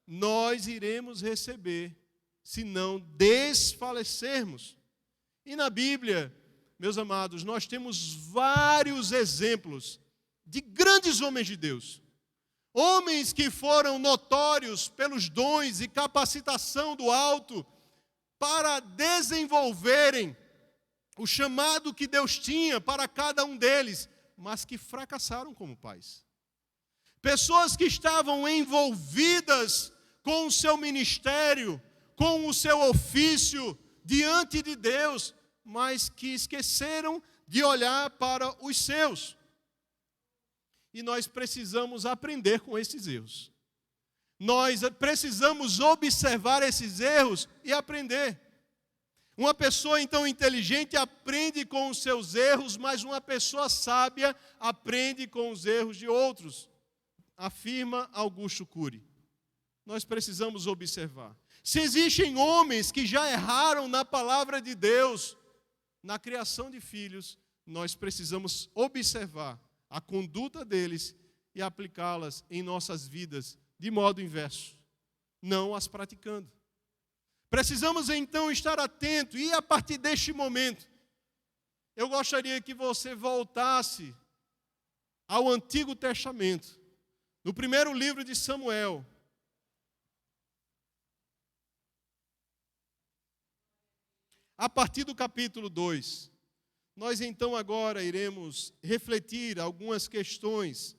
Speaker 1: nós iremos receber, se não desfalecermos. E na Bíblia, meus amados, nós temos vários exemplos de grandes homens de Deus. Homens que foram notórios pelos dons e capacitação do alto para desenvolverem o chamado que Deus tinha para cada um deles, mas que fracassaram como pais. Pessoas que estavam envolvidas com o seu ministério, com o seu ofício diante de Deus, mas que esqueceram de olhar para os seus. E nós precisamos aprender com esses erros. Nós precisamos observar esses erros e aprender. Uma pessoa, então, inteligente aprende com os seus erros, mas uma pessoa sábia aprende com os erros de outros, afirma Augusto Cury. Nós precisamos observar. Se existem homens que já erraram na palavra de Deus, na criação de filhos, nós precisamos observar a conduta deles e aplicá-las em nossas vidas de modo inverso, não as praticando. Precisamos então estar atento e a partir deste momento, eu gostaria que você voltasse ao Antigo Testamento, no primeiro livro de Samuel. A partir do capítulo 2, nós então agora iremos refletir algumas questões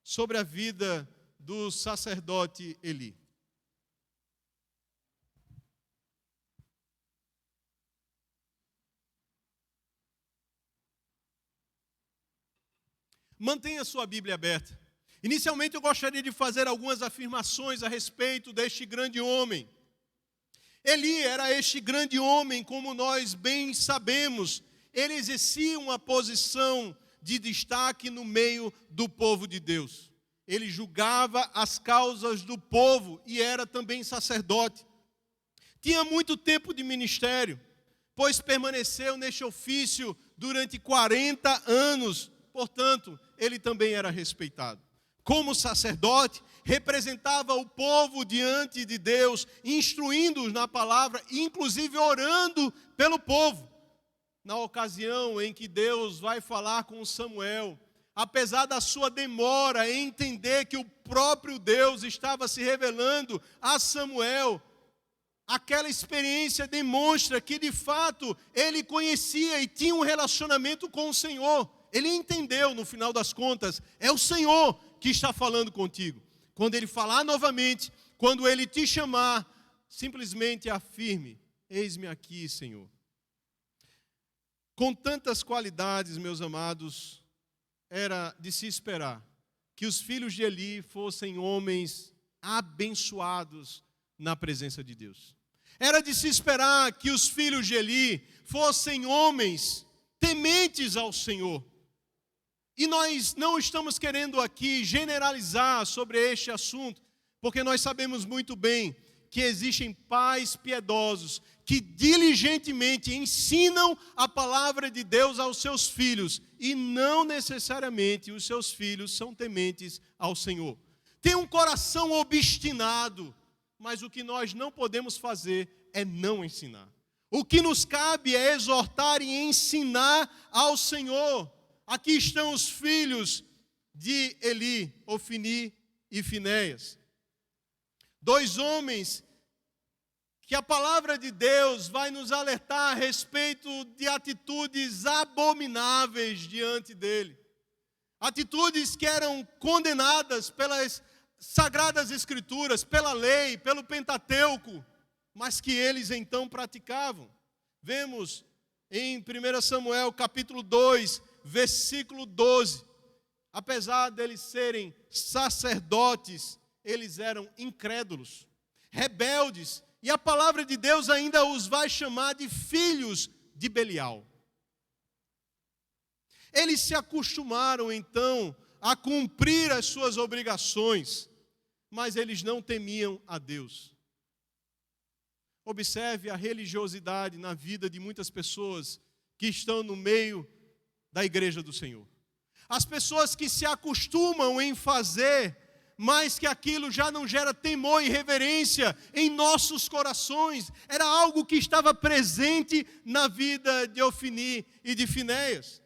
Speaker 1: sobre a vida do sacerdote Eli. Mantenha sua Bíblia aberta. Inicialmente eu gostaria de fazer algumas afirmações a respeito deste grande homem. Eli era este grande homem, como nós bem sabemos. Ele exercia uma posição de destaque no meio do povo de Deus. Ele julgava as causas do povo e era também sacerdote. Tinha muito tempo de ministério, pois permaneceu neste ofício durante 40 anos. Portanto, ele também era respeitado. Como sacerdote, representava o povo diante de Deus, instruindo-os na palavra, inclusive orando pelo povo. Na ocasião em que Deus vai falar com Samuel, apesar da sua demora em entender que o próprio Deus estava se revelando a Samuel, aquela experiência demonstra que, de fato, ele conhecia e tinha um relacionamento com o Senhor. Ele entendeu, no final das contas, é o Senhor que está falando contigo. Quando ele falar novamente, quando ele te chamar, simplesmente afirme: eis-me aqui, Senhor. Com tantas qualidades, meus amados, era de se esperar que os filhos de Eli fossem homens abençoados na presença de Deus. Era de se esperar que os filhos de Eli fossem homens tementes ao Senhor. E nós não estamos querendo aqui generalizar sobre este assunto, porque nós sabemos muito bem que existem pais piedosos que diligentemente ensinam a palavra de Deus aos seus filhos e não necessariamente os seus filhos são tementes ao Senhor. Tem um coração obstinado, mas o que nós não podemos fazer é não ensinar. O que nos cabe é exortar e ensinar ao Senhor. Aqui estão os filhos de Eli, Ofni e Finéias. 2 homens que a palavra de Deus vai nos alertar a respeito de atitudes abomináveis diante dele. Atitudes que eram condenadas pelas Sagradas Escrituras, pela lei, pelo Pentateuco, mas que eles então praticavam. Vemos em 1 Samuel capítulo 2, versículo 12, apesar deles serem sacerdotes, eles eram incrédulos, rebeldes, e a palavra de Deus ainda os vai chamar de filhos de Belial. Eles se acostumaram então a cumprir as suas obrigações, mas eles não temiam a Deus. Observe a religiosidade na vida de muitas pessoas que estão no meio da igreja do Senhor. As pessoas que se acostumam em fazer, mas que aquilo já não gera temor e reverência em nossos corações. Era algo que estava presente na vida de Ofni e de Finéias.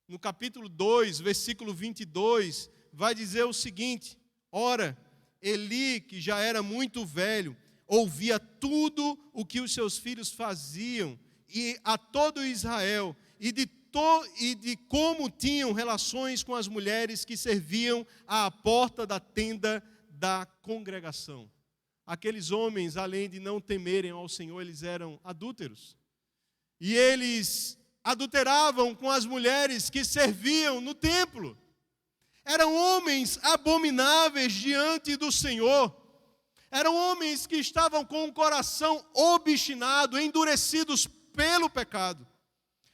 Speaker 1: No capítulo 2, versículo 22, vai dizer o seguinte: ora, Eli, que já era muito velho, ouvia tudo o que os seus filhos faziam, e a todo Israel, e de como tinham relações com as mulheres que serviam à porta da tenda da congregação. Aqueles homens, além de não temerem ao Senhor, eles eram adúlteros. E eles adulteravam com as mulheres que serviam no templo. Eram homens abomináveis diante do Senhor. Eram homens que estavam com o coração obstinado, endurecidos pelo pecado.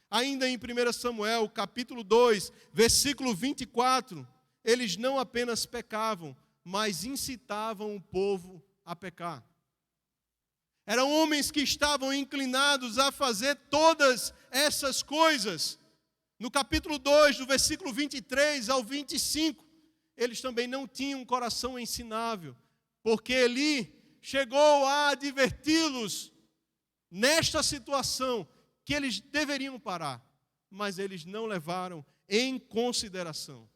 Speaker 1: Ainda em 1 Samuel, capítulo 2, versículo 24, eles não apenas pecavam, mas incitavam o povo a pecar. Eram homens que estavam inclinados a fazer todas essas coisas. No capítulo 2, do versículo 23 ao 25, eles também não tinham um coração ensinável, porque Eli chegou a adverti-los nesta situação, que eles deveriam parar, mas eles não levaram em consideração.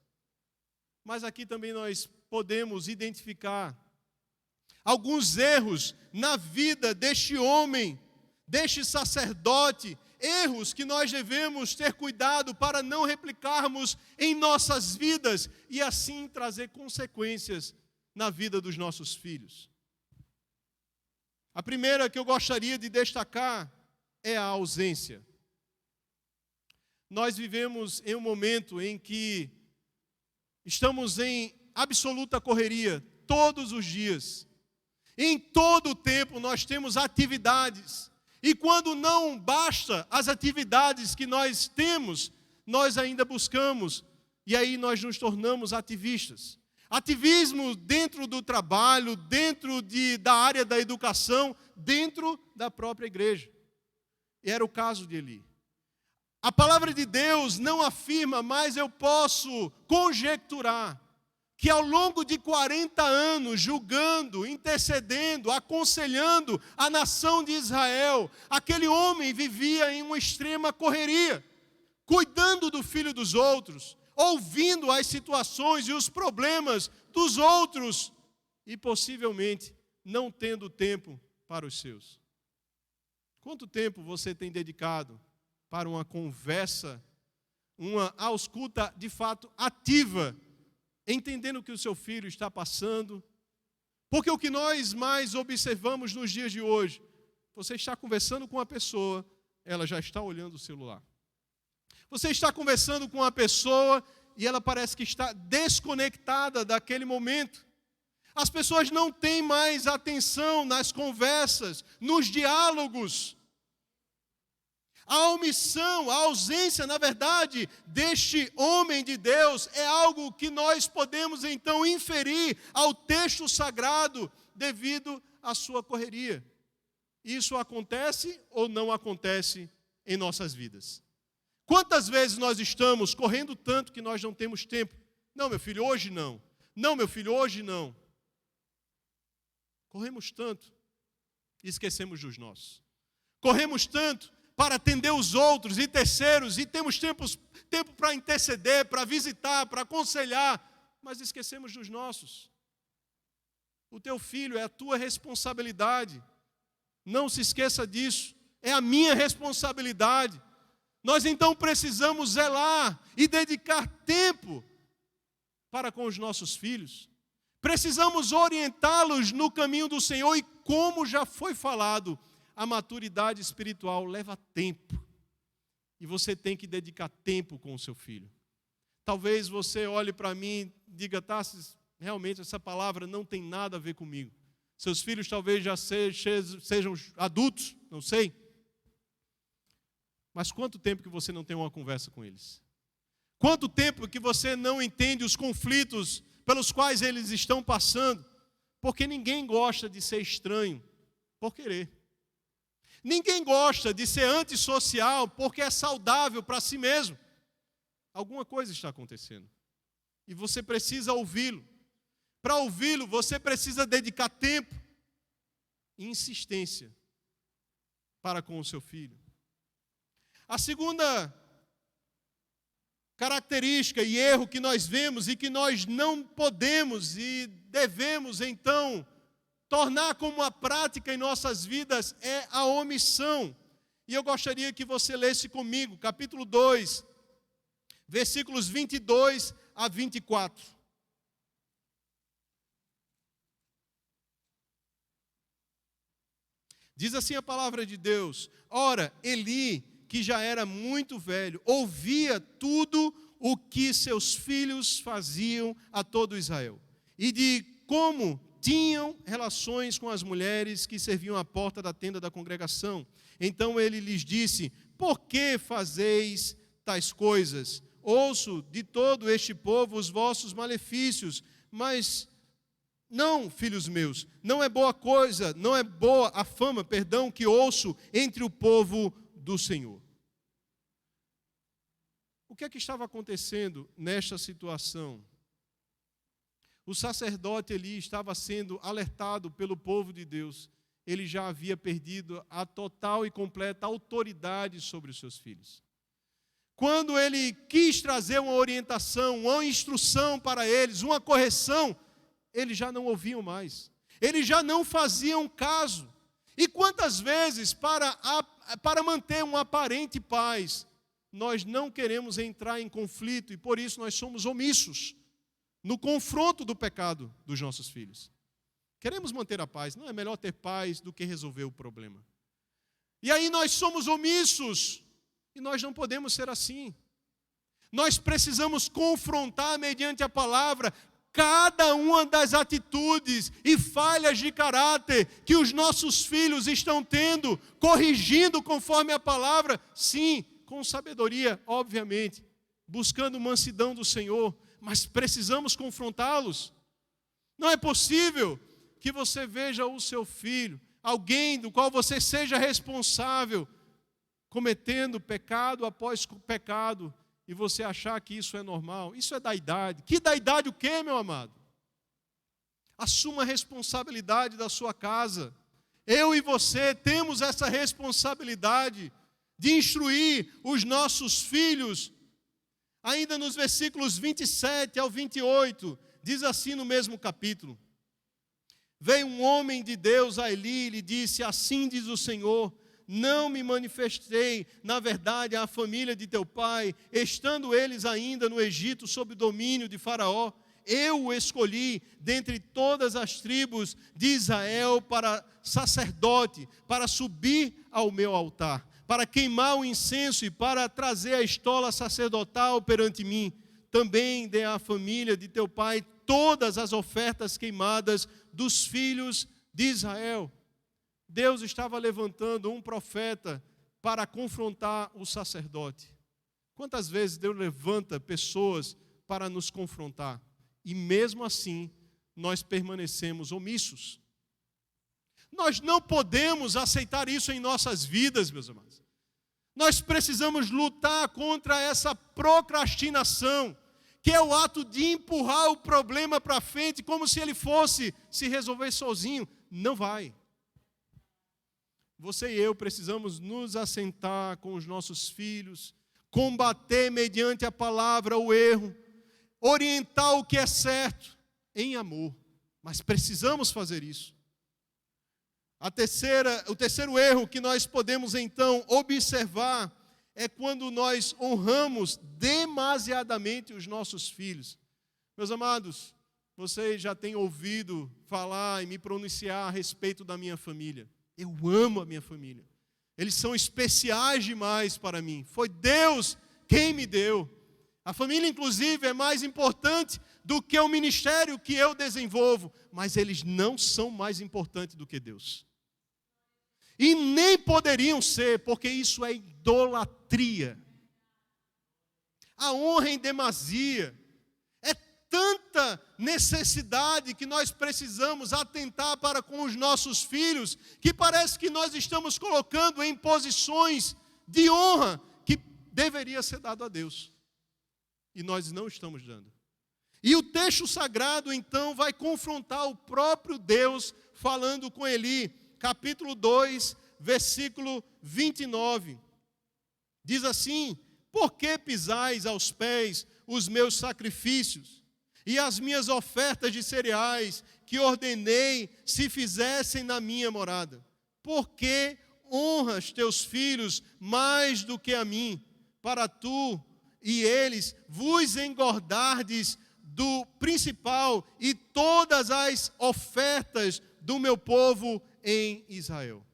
Speaker 1: Mas aqui também nós podemos identificar alguns erros na vida deste homem, deste sacerdote, erros que nós devemos ter cuidado para não replicarmos em nossas vidas e assim trazer consequências na vida dos nossos filhos. A primeira que eu gostaria de destacar é a ausência. Nós vivemos em um momento em que estamos em absoluta correria, todos os dias. Em todo o tempo nós temos atividades. E quando não basta as atividades que nós temos, nós ainda buscamos. E aí nós nos tornamos ativistas. Ativismo dentro do trabalho, dentro da área da educação, dentro da própria igreja. E era o caso de Eli. A palavra de Deus não afirma, mas eu posso conjecturar que ao longo de 40 anos, julgando, intercedendo, aconselhando a nação de Israel, aquele homem vivia em uma extrema correria, cuidando do filho dos outros, ouvindo as situações e os problemas dos outros e possivelmente não tendo tempo para os seus. Quanto tempo você tem dedicado para uma conversa, uma ausculta de fato ativa, entendendo o que o seu filho está passando? Porque o que nós mais observamos nos dias de hoje, você está conversando com uma pessoa, ela já está olhando o celular. Você está conversando com uma pessoa e ela parece que está desconectada daquele momento. As pessoas não têm mais atenção nas conversas, nos diálogos. A omissão, a ausência, na verdade, deste homem de Deus é algo que nós podemos então inferir ao texto sagrado devido à sua correria. Isso acontece ou não acontece em nossas vidas? Quantas vezes nós estamos correndo tanto que nós não temos tempo? Não, meu filho, hoje não. Não, meu filho, hoje não. Corremos tanto e esquecemos dos nossos. Corremos tanto para atender os outros e terceiros, e temos tempo para interceder, para visitar, para aconselhar, mas esquecemos dos nossos. O teu filho é a tua responsabilidade. Não se esqueça disso. É a minha responsabilidade. Nós então precisamos zelar e dedicar tempo para com os nossos filhos. Precisamos orientá-los no caminho do Senhor e, como já foi falado, a maturidade espiritual leva tempo. E você tem que dedicar tempo com o seu filho. Talvez você olhe para mim e diga, Tarsis, realmente essa palavra não tem nada a ver comigo. Seus filhos talvez já sejam adultos, não sei. Mas quanto tempo que você não tem uma conversa com eles? Quanto tempo que você não entende os conflitos pelos quais eles estão passando? Porque ninguém gosta de ser estranho por querer. Ninguém gosta de ser antissocial porque é saudável para si mesmo. Alguma coisa está acontecendo. E você precisa ouvi-lo. Para ouvi-lo, você precisa dedicar tempo e insistência para com o seu filho. A segunda característica e erro que nós vemos e que nós não podemos e devemos, então, tornar como uma prática em nossas vidas é a omissão. E eu gostaria que você lesse comigo, capítulo 2, versículos 22 a 24. Diz assim a palavra de Deus: ora, Eli, que já era muito velho, ouvia tudo o que seus filhos faziam a todo Israel, e de como tinham relações com as mulheres que serviam à porta da tenda da congregação. Então ele lhes disse: por que fazeis tais coisas? Ouço de todo este povo os vossos malefícios, mas não, filhos meus, não é boa coisa, não é boa a fama, que ouço entre o povo do Senhor. O que é que estava acontecendo nesta situação? O sacerdote Eli estava sendo alertado pelo povo de Deus. Ele já havia perdido a total e completa autoridade sobre os seus filhos. Quando ele quis trazer uma orientação, uma instrução para eles, uma correção, eles já não ouviam mais. Eles já não faziam caso. E quantas vezes, para manter uma aparente paz, nós não queremos entrar em conflito e por isso nós somos omissos no confronto do pecado dos nossos filhos. Queremos manter a paz. Não é melhor ter paz do que resolver o problema. E aí nós somos omissos. E nós não podemos ser assim. Nós precisamos confrontar mediante a palavra cada uma das atitudes e falhas de caráter que os nossos filhos estão tendo, corrigindo conforme a palavra, sim, com sabedoria, obviamente, buscando mansidão do Senhor, mas precisamos confrontá-los. Não é possível que você veja o seu filho, alguém do qual você seja responsável, cometendo pecado após pecado, e você achar que isso é normal. Isso é da idade. Que da idade o quê, meu amado? Assuma a responsabilidade da sua casa. Eu e você temos essa responsabilidade de instruir os nossos filhos. Ainda nos versículos 27 ao 28, diz assim no mesmo capítulo: veio um homem de Deus a Eli e lhe disse: assim diz o Senhor, não me manifestei, na verdade, à família de teu pai, estando eles ainda no Egito, sob o domínio de Faraó. Eu o escolhi dentre todas as tribos de Israel para sacerdote, para subir ao meu altar, para queimar o incenso e para trazer a estola sacerdotal perante mim. Também dei à família de teu pai todas as ofertas queimadas dos filhos de Israel. Deus estava levantando um profeta para confrontar o sacerdote. Quantas vezes Deus levanta pessoas para nos confrontar? E mesmo assim, nós permanecemos omissos. Nós não podemos aceitar isso em nossas vidas, meus amados. Nós precisamos lutar contra essa procrastinação, que é o ato de empurrar o problema para frente, como se ele fosse se resolver sozinho. Não vai. Você e eu precisamos nos assentar com os nossos filhos, combater mediante a palavra o erro, orientar o que é certo em amor, mas precisamos fazer isso. O terceiro erro que nós podemos então observar é quando nós honramos demasiadamente os nossos filhos. Meus amados, vocês já têm ouvido falar e me pronunciar a respeito da minha família. Eu amo a minha família. Eles são especiais demais para mim. Foi Deus quem me deu. A família, inclusive, é mais importante do que o ministério que eu desenvolvo. Mas eles não são mais importantes do que Deus. E nem poderiam ser, porque isso é idolatria. A honra em demasia. É tanta necessidade que nós precisamos atentar para com os nossos filhos, que parece que nós estamos colocando em posições de honra que deveria ser dado a Deus. E nós não estamos dando. E o texto sagrado, então, vai confrontar o próprio Deus falando com Eli. Capítulo 2, versículo 29. Diz assim: por que pisais aos pés os meus sacrifícios e as minhas ofertas de cereais que ordenei se fizessem na minha morada? Por que honras teus filhos mais do que a mim, para tu e eles vos engordardes do principal e todas as ofertas do meu povo em Israel?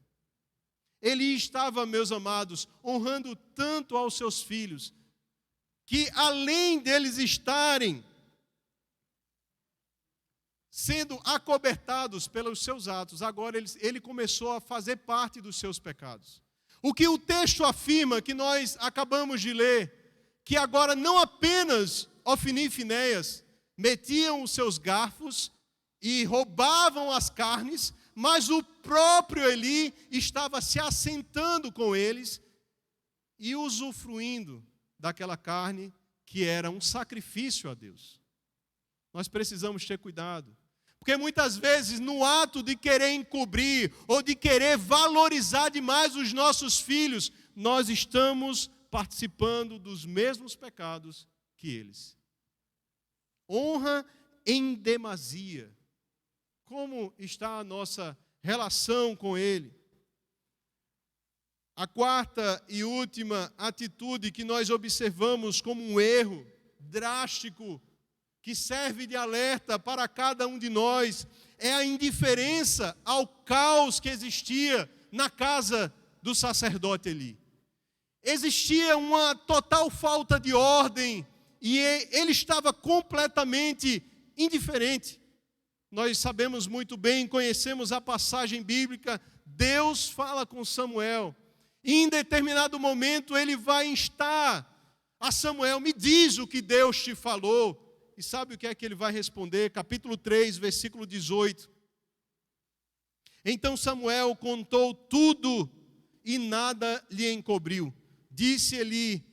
Speaker 1: Ele estava, meus amados, honrando tanto aos seus filhos, que além deles estarem sendo acobertados pelos seus atos, agora ele começou a fazer parte dos seus pecados. O que o texto afirma, que nós acabamos de ler, que agora não apenas Ofni e Finéias metiam os seus garfos e roubavam as carnes, mas o próprio Eli estava se assentando com eles e usufruindo daquela carne que era um sacrifício a Deus. Nós precisamos ter cuidado, porque muitas vezes no ato de querer encobrir ou de querer valorizar demais os nossos filhos, nós estamos participando dos mesmos pecados que eles. Honra em demasia. Como está a nossa relação com ele? A quarta e última atitude que nós observamos como um erro drástico, que serve de alerta para cada um de nós, é a indiferença ao caos que existia na casa do sacerdote Eli. Existia uma total falta de ordem e ele estava completamente indiferente. Nós sabemos muito bem, conhecemos a passagem bíblica, Deus fala com Samuel, e em determinado momento ele vai instar a Samuel: me diz o que Deus te falou. E sabe o que é que ele vai responder? Capítulo 3, versículo 18. Então Samuel contou tudo e nada lhe encobriu. Disse Eli: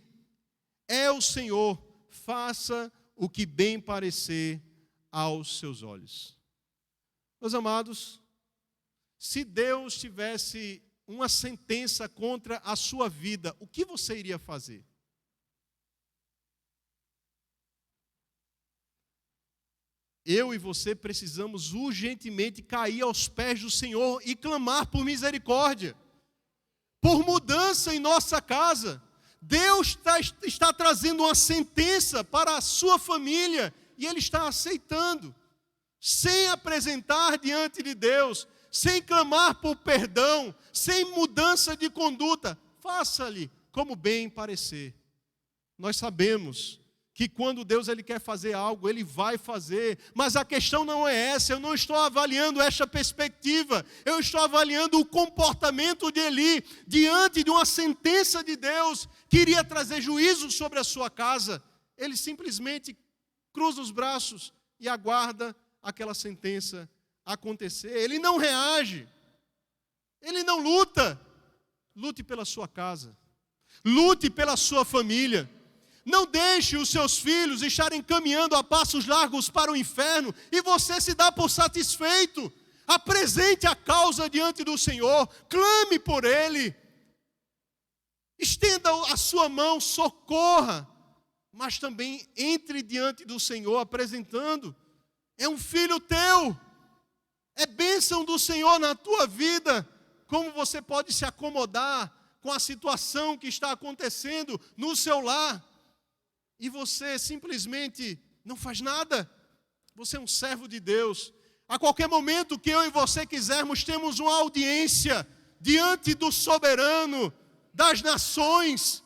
Speaker 1: é o Senhor, faça o que bem parecer aos seus olhos. Meus amados, se Deus tivesse uma sentença contra a sua vida, o que você iria fazer? Eu e você precisamos urgentemente cair aos pés do Senhor e clamar por misericórdia, por mudança em nossa casa. Deus está trazendo uma sentença para a sua família e Ele está aceitando, sem apresentar diante de Deus, sem clamar por perdão, sem mudança de conduta. Faça-lhe como bem parecer. Nós sabemos que quando Deus ele quer fazer algo, Ele vai fazer. Mas a questão não é essa, eu não estou avaliando essa perspectiva. Eu estou avaliando o comportamento de Eli diante de uma sentença de Deus que iria trazer juízo sobre a sua casa. Ele simplesmente cruza os braços e aguarda aquela sentença acontecer. Ele não reage, ele não luta. Lute pela sua casa, lute pela sua família. Não deixe os seus filhos estarem caminhando a passos largos para o inferno e você se dá por satisfeito. Apresente a causa diante do Senhor, clame por Ele. Estenda a sua mão, socorra, mas também entre diante do Senhor apresentando. É um filho teu, é bênção do Senhor na tua vida. Como você pode se acomodar com a situação que está acontecendo no seu lar? E você simplesmente não faz nada. Você é um servo de Deus. A qualquer momento que eu e você quisermos, temos uma audiência diante do soberano das nações.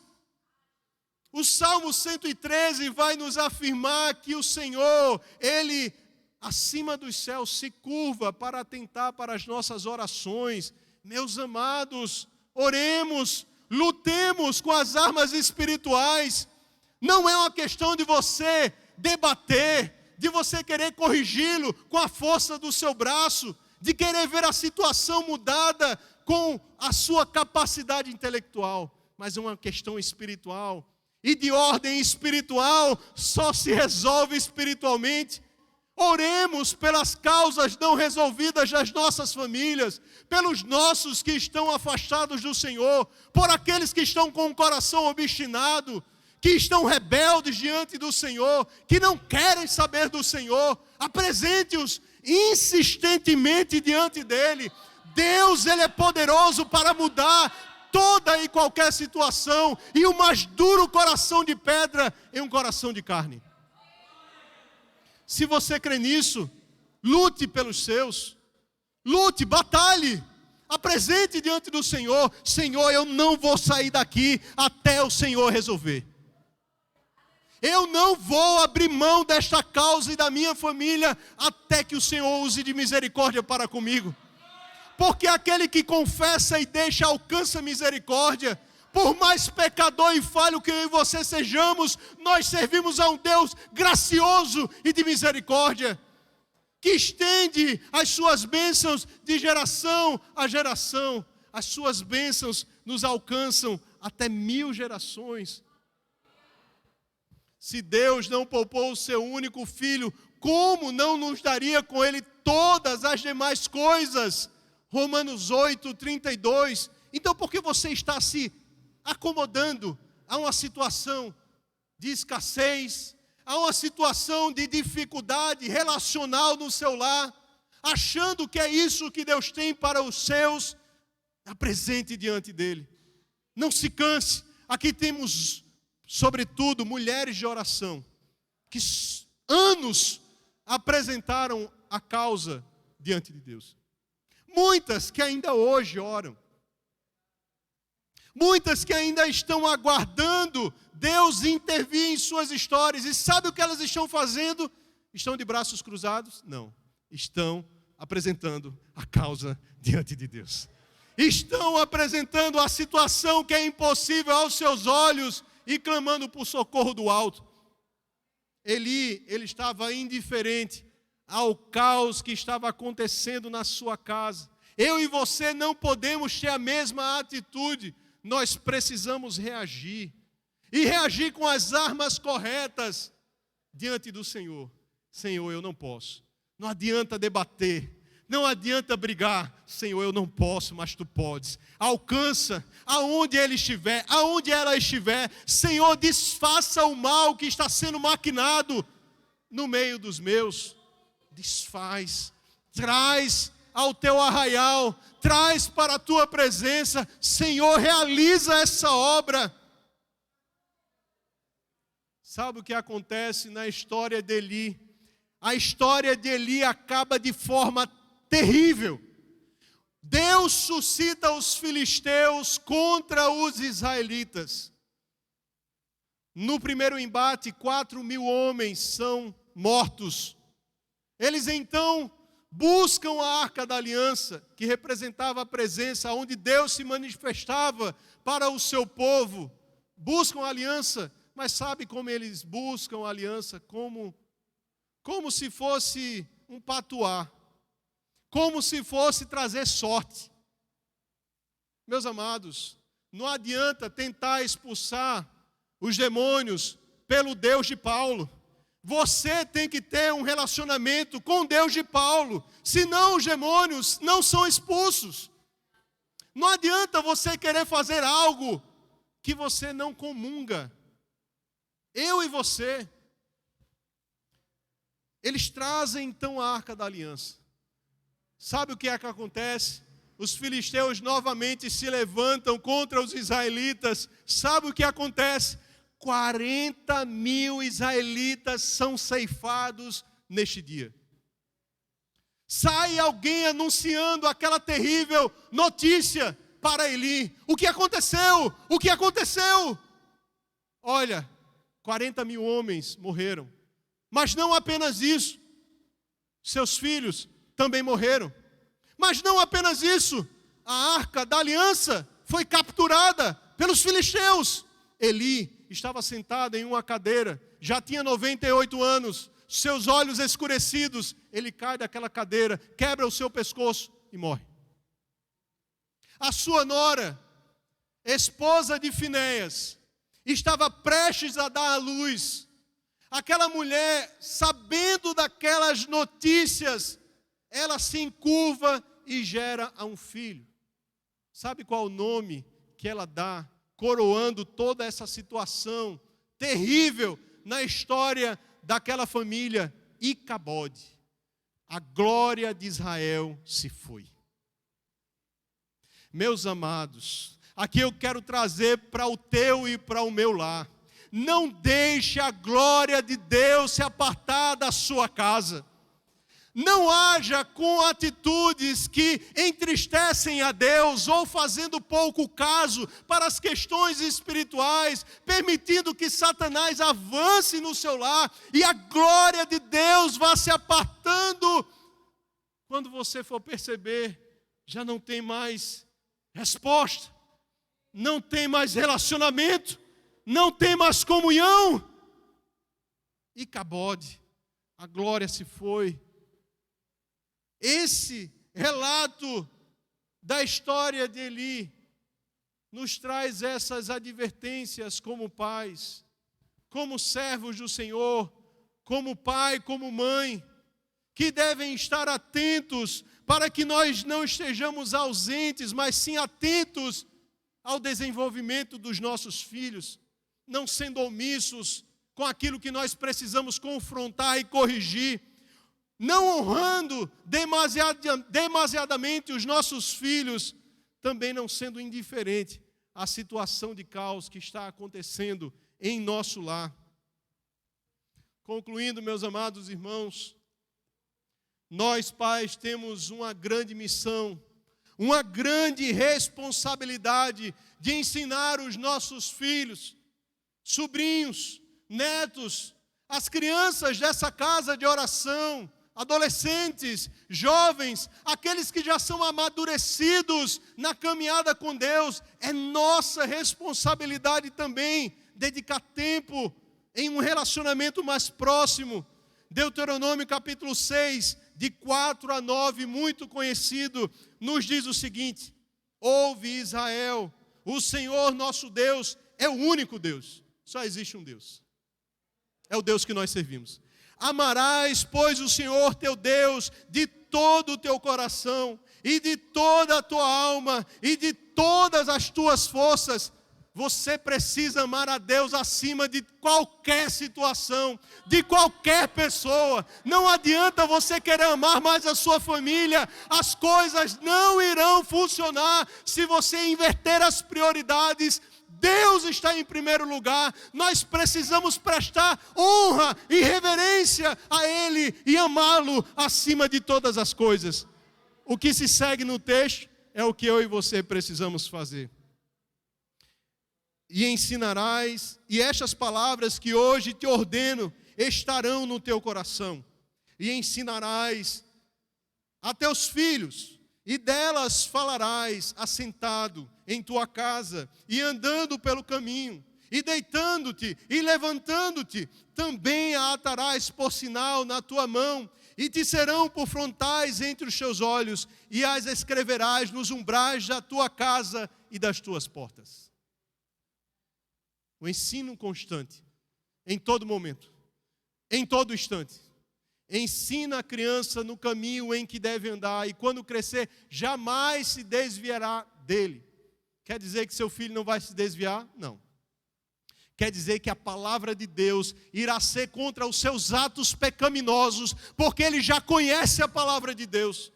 Speaker 1: O Salmo 113 vai nos afirmar que o Senhor, Ele, acima dos céus, se curva para atentar para as nossas orações. Meus amados, oremos, lutemos com as armas espirituais. Não é uma questão de você debater, de você querer corrigi-lo com a força do seu braço, de querer ver a situação mudada com a sua capacidade intelectual, mas é uma questão espiritual. e de ordem espiritual só se resolve espiritualmente. Oremos pelas causas não resolvidas das nossas famílias, pelos nossos que estão afastados do Senhor, por aqueles que estão com o coração obstinado, que estão rebeldes diante do Senhor, que não querem saber do Senhor. Apresente-os insistentemente diante dEle. Deus, Ele é poderoso para mudar toda e qualquer situação, e o mais duro coração de pedra em um coração de carne. Se você crê nisso, lute pelos seus, lute, batalhe, apresente diante do Senhor: Senhor, eu não vou sair daqui até o Senhor resolver. Eu não vou abrir mão desta causa e da minha família até que o Senhor use de misericórdia para comigo. Porque aquele que confessa e deixa alcança misericórdia. Por mais pecador e falho que eu e você sejamos, nós servimos a um Deus gracioso e de misericórdia, que estende as suas bênçãos de geração a geração. As suas bênçãos nos alcançam até 1000 gerações. Se Deus não poupou o seu único filho, como não nos daria com ele todas as demais coisas? Romanos 8:32. Então por que você está se acomodando a uma situação de escassez, a uma situação de dificuldade relacional no seu lar, achando que é isso que Deus tem para os seus? Apresente diante dele. Não se canse. Aqui temos, sobretudo, mulheres de oração, que anos apresentaram a causa diante de Deus. Muitas que ainda hoje oram. Muitas que ainda estão aguardando Deus intervir em suas histórias. E sabe o que elas estão fazendo? Estão de braços cruzados? Não. Estão apresentando a causa diante de Deus. Estão apresentando a situação que é impossível aos seus olhos e clamando por socorro do alto. Ele estava indiferente ao caos que estava acontecendo na sua casa. Eu e você não podemos ter a mesma atitude. Nós precisamos reagir. E reagir com as armas corretas diante do Senhor. Senhor, eu não posso. Não adianta debater. Não adianta brigar. Senhor, eu não posso, mas Tu podes. Alcança aonde ele estiver, aonde ela estiver. Senhor, desfaça o mal que está sendo maquinado no meio dos meus. Desfaz. Traz ao Teu arraial. Traz para a Tua presença. Senhor, realiza essa obra. Sabe o que acontece na história de Eli? A história de Eli acaba de forma terrível. Deus suscita os filisteus contra os israelitas. No primeiro embate, 4.000 homens são mortos. Eles então buscam a Arca da Aliança, que representava a presença onde Deus se manifestava para o seu povo. Buscam a aliança, mas sabe como eles buscam a aliança? Como se fosse um patuá. Como se fosse trazer sorte. Meus amados, não adianta tentar expulsar os demônios pelo Deus de Paulo. Você tem que ter um relacionamento com o Deus de Paulo, senão os demônios não são expulsos. Não adianta você querer fazer algo que você não comunga. Eu e você. Eles trazem então a Arca da Aliança. Sabe o que é que acontece? Os filisteus novamente se levantam contra os israelitas. Sabe o que acontece? 40.000 israelitas são ceifados neste dia. Sai alguém anunciando aquela terrível notícia para Eli. O que aconteceu? O que aconteceu? Olha, 40.000 homens morreram. Mas não apenas isso. Seus filhos também morreram. Mas não apenas isso. A Arca da Aliança foi capturada pelos filisteus. Eli estava sentado em uma cadeira, já tinha 98 anos, seus olhos escurecidos. Ele cai daquela cadeira, quebra o seu pescoço e morre. A sua nora, esposa de Finéias, estava prestes a dar à luz. Aquela mulher, sabendo daquelas notícias, ela se encurva e gera a um filho. Sabe qual o nome que ela dá, coroando toda essa situação terrível na história daquela família? Icabode. A glória de Israel se foi. Meus amados, aqui eu quero trazer para o teu e para o meu lar. Não deixe a glória de Deus se apartar da sua casa. Não haja com atitudes que entristecem a Deus ou fazendo pouco caso para as questões espirituais, permitindo que Satanás avance no seu lar e a glória de Deus vá se apartando. Quando você for perceber, já não tem mais resposta, não tem mais relacionamento, não tem mais comunhão. Icabode, a glória se foi. Esse relato da história de Eli nos traz essas advertências como pais, como servos do Senhor, como pai, como mãe, que devem estar atentos para que nós não estejamos ausentes, mas sim atentos ao desenvolvimento dos nossos filhos, não sendo omissos com aquilo que nós precisamos confrontar e corrigir, não honrando demasiadamente os nossos filhos, também não sendo indiferente à situação de caos que está acontecendo em nosso lar. Concluindo, meus amados irmãos, nós pais temos uma grande missão, uma grande responsabilidade de ensinar os nossos filhos, sobrinhos, netos, as crianças dessa casa de oração, adolescentes, jovens, aqueles que já são amadurecidos na caminhada com Deus. É nossa responsabilidade também dedicar tempo em um relacionamento mais próximo. Deuteronômio capítulo 6, de 4 a 9, muito conhecido, nos diz o seguinte: ouve Israel, o Senhor nosso Deus é o único Deus, só existe um Deus, é o Deus que nós servimos. Amarás, pois, o Senhor teu Deus de todo o teu coração, e de toda a tua alma, e de todas as tuas forças. Você precisa amar a Deus acima de qualquer situação, de qualquer pessoa. Não adianta você querer amar mais a sua família. As coisas não irão funcionar se você inverter as prioridades. Deus está em primeiro lugar. Nós precisamos prestar honra e reverência a Ele e amá-lo acima de todas as coisas. O que se segue no texto é o que eu e você precisamos fazer. E ensinarás, e estas palavras que hoje te ordeno estarão no teu coração. E ensinarás a teus filhos, e delas falarás assentado em tua casa, e andando pelo caminho, e deitando-te e levantando-te, também a atarás por sinal na tua mão, e te serão por frontais entre os teus olhos, e as escreverás nos umbrais da tua casa e das tuas portas. O ensino constante, em todo momento, em todo instante. Ensina a criança no caminho em que deve andar, e quando crescer, jamais se desviará dele. Quer dizer que seu filho não vai se desviar? Não. Quer dizer que a palavra de Deus irá ser contra os seus atos pecaminosos, porque ele já conhece a palavra de Deus.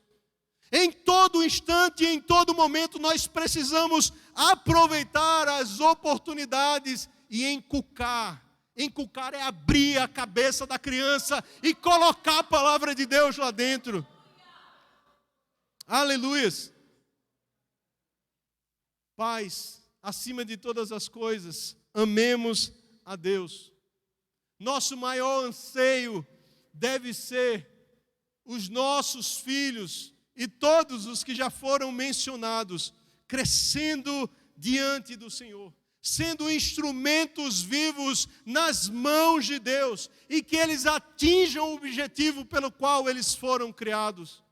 Speaker 1: Em todo instante, em todo momento, nós precisamos aproveitar as oportunidades e encucar. Encucar é abrir a cabeça da criança e colocar a palavra de Deus lá dentro. Aleluias. Pais, acima de todas as coisas, amemos a Deus. Nosso maior anseio deve ser os nossos filhos e todos os que já foram mencionados, crescendo diante do Senhor, sendo instrumentos vivos nas mãos de Deus, e que eles atinjam o objetivo pelo qual eles foram criados.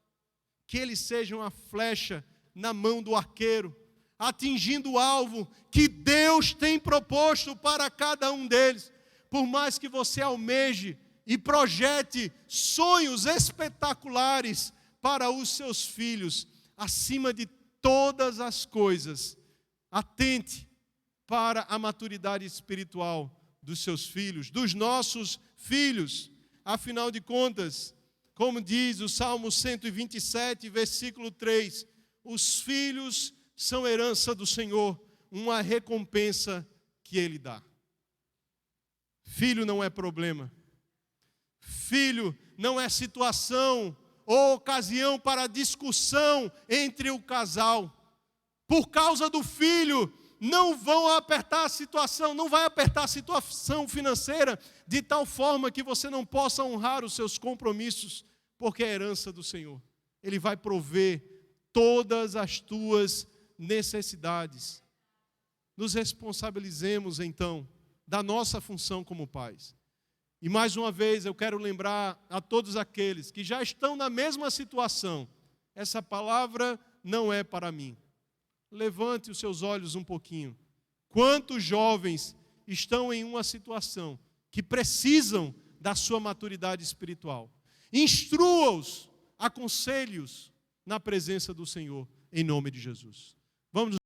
Speaker 1: Que eles sejam a flecha na mão do arqueiro, atingindo o alvo que Deus tem proposto para cada um deles. Por mais que você almeje e projete sonhos espetaculares para os seus filhos, acima de todas as coisas, atente para a maturidade espiritual dos seus filhos, dos nossos filhos. Afinal de contas, como diz o Salmo 127, versículo 3, os filhos são herança do Senhor, uma recompensa que Ele dá. Filho não é problema. Filho não é situação ou ocasião para discussão entre o casal. Por causa do filho, não vão apertar a situação, não vai apertar a situação financeira de tal forma que você não possa honrar os seus compromissos, porque é herança do Senhor. Ele vai prover todas as tuas necessidades. Nos responsabilizemos, então, da nossa função como pais. E mais uma vez eu quero lembrar a todos aqueles que já estão na mesma situação, essa palavra não é para mim. Levante os seus olhos um pouquinho. Quantos jovens estão em uma situação que precisam da sua maturidade espiritual? Instrua-os, aconselhe-os na presença do Senhor, em nome de Jesus. Vamos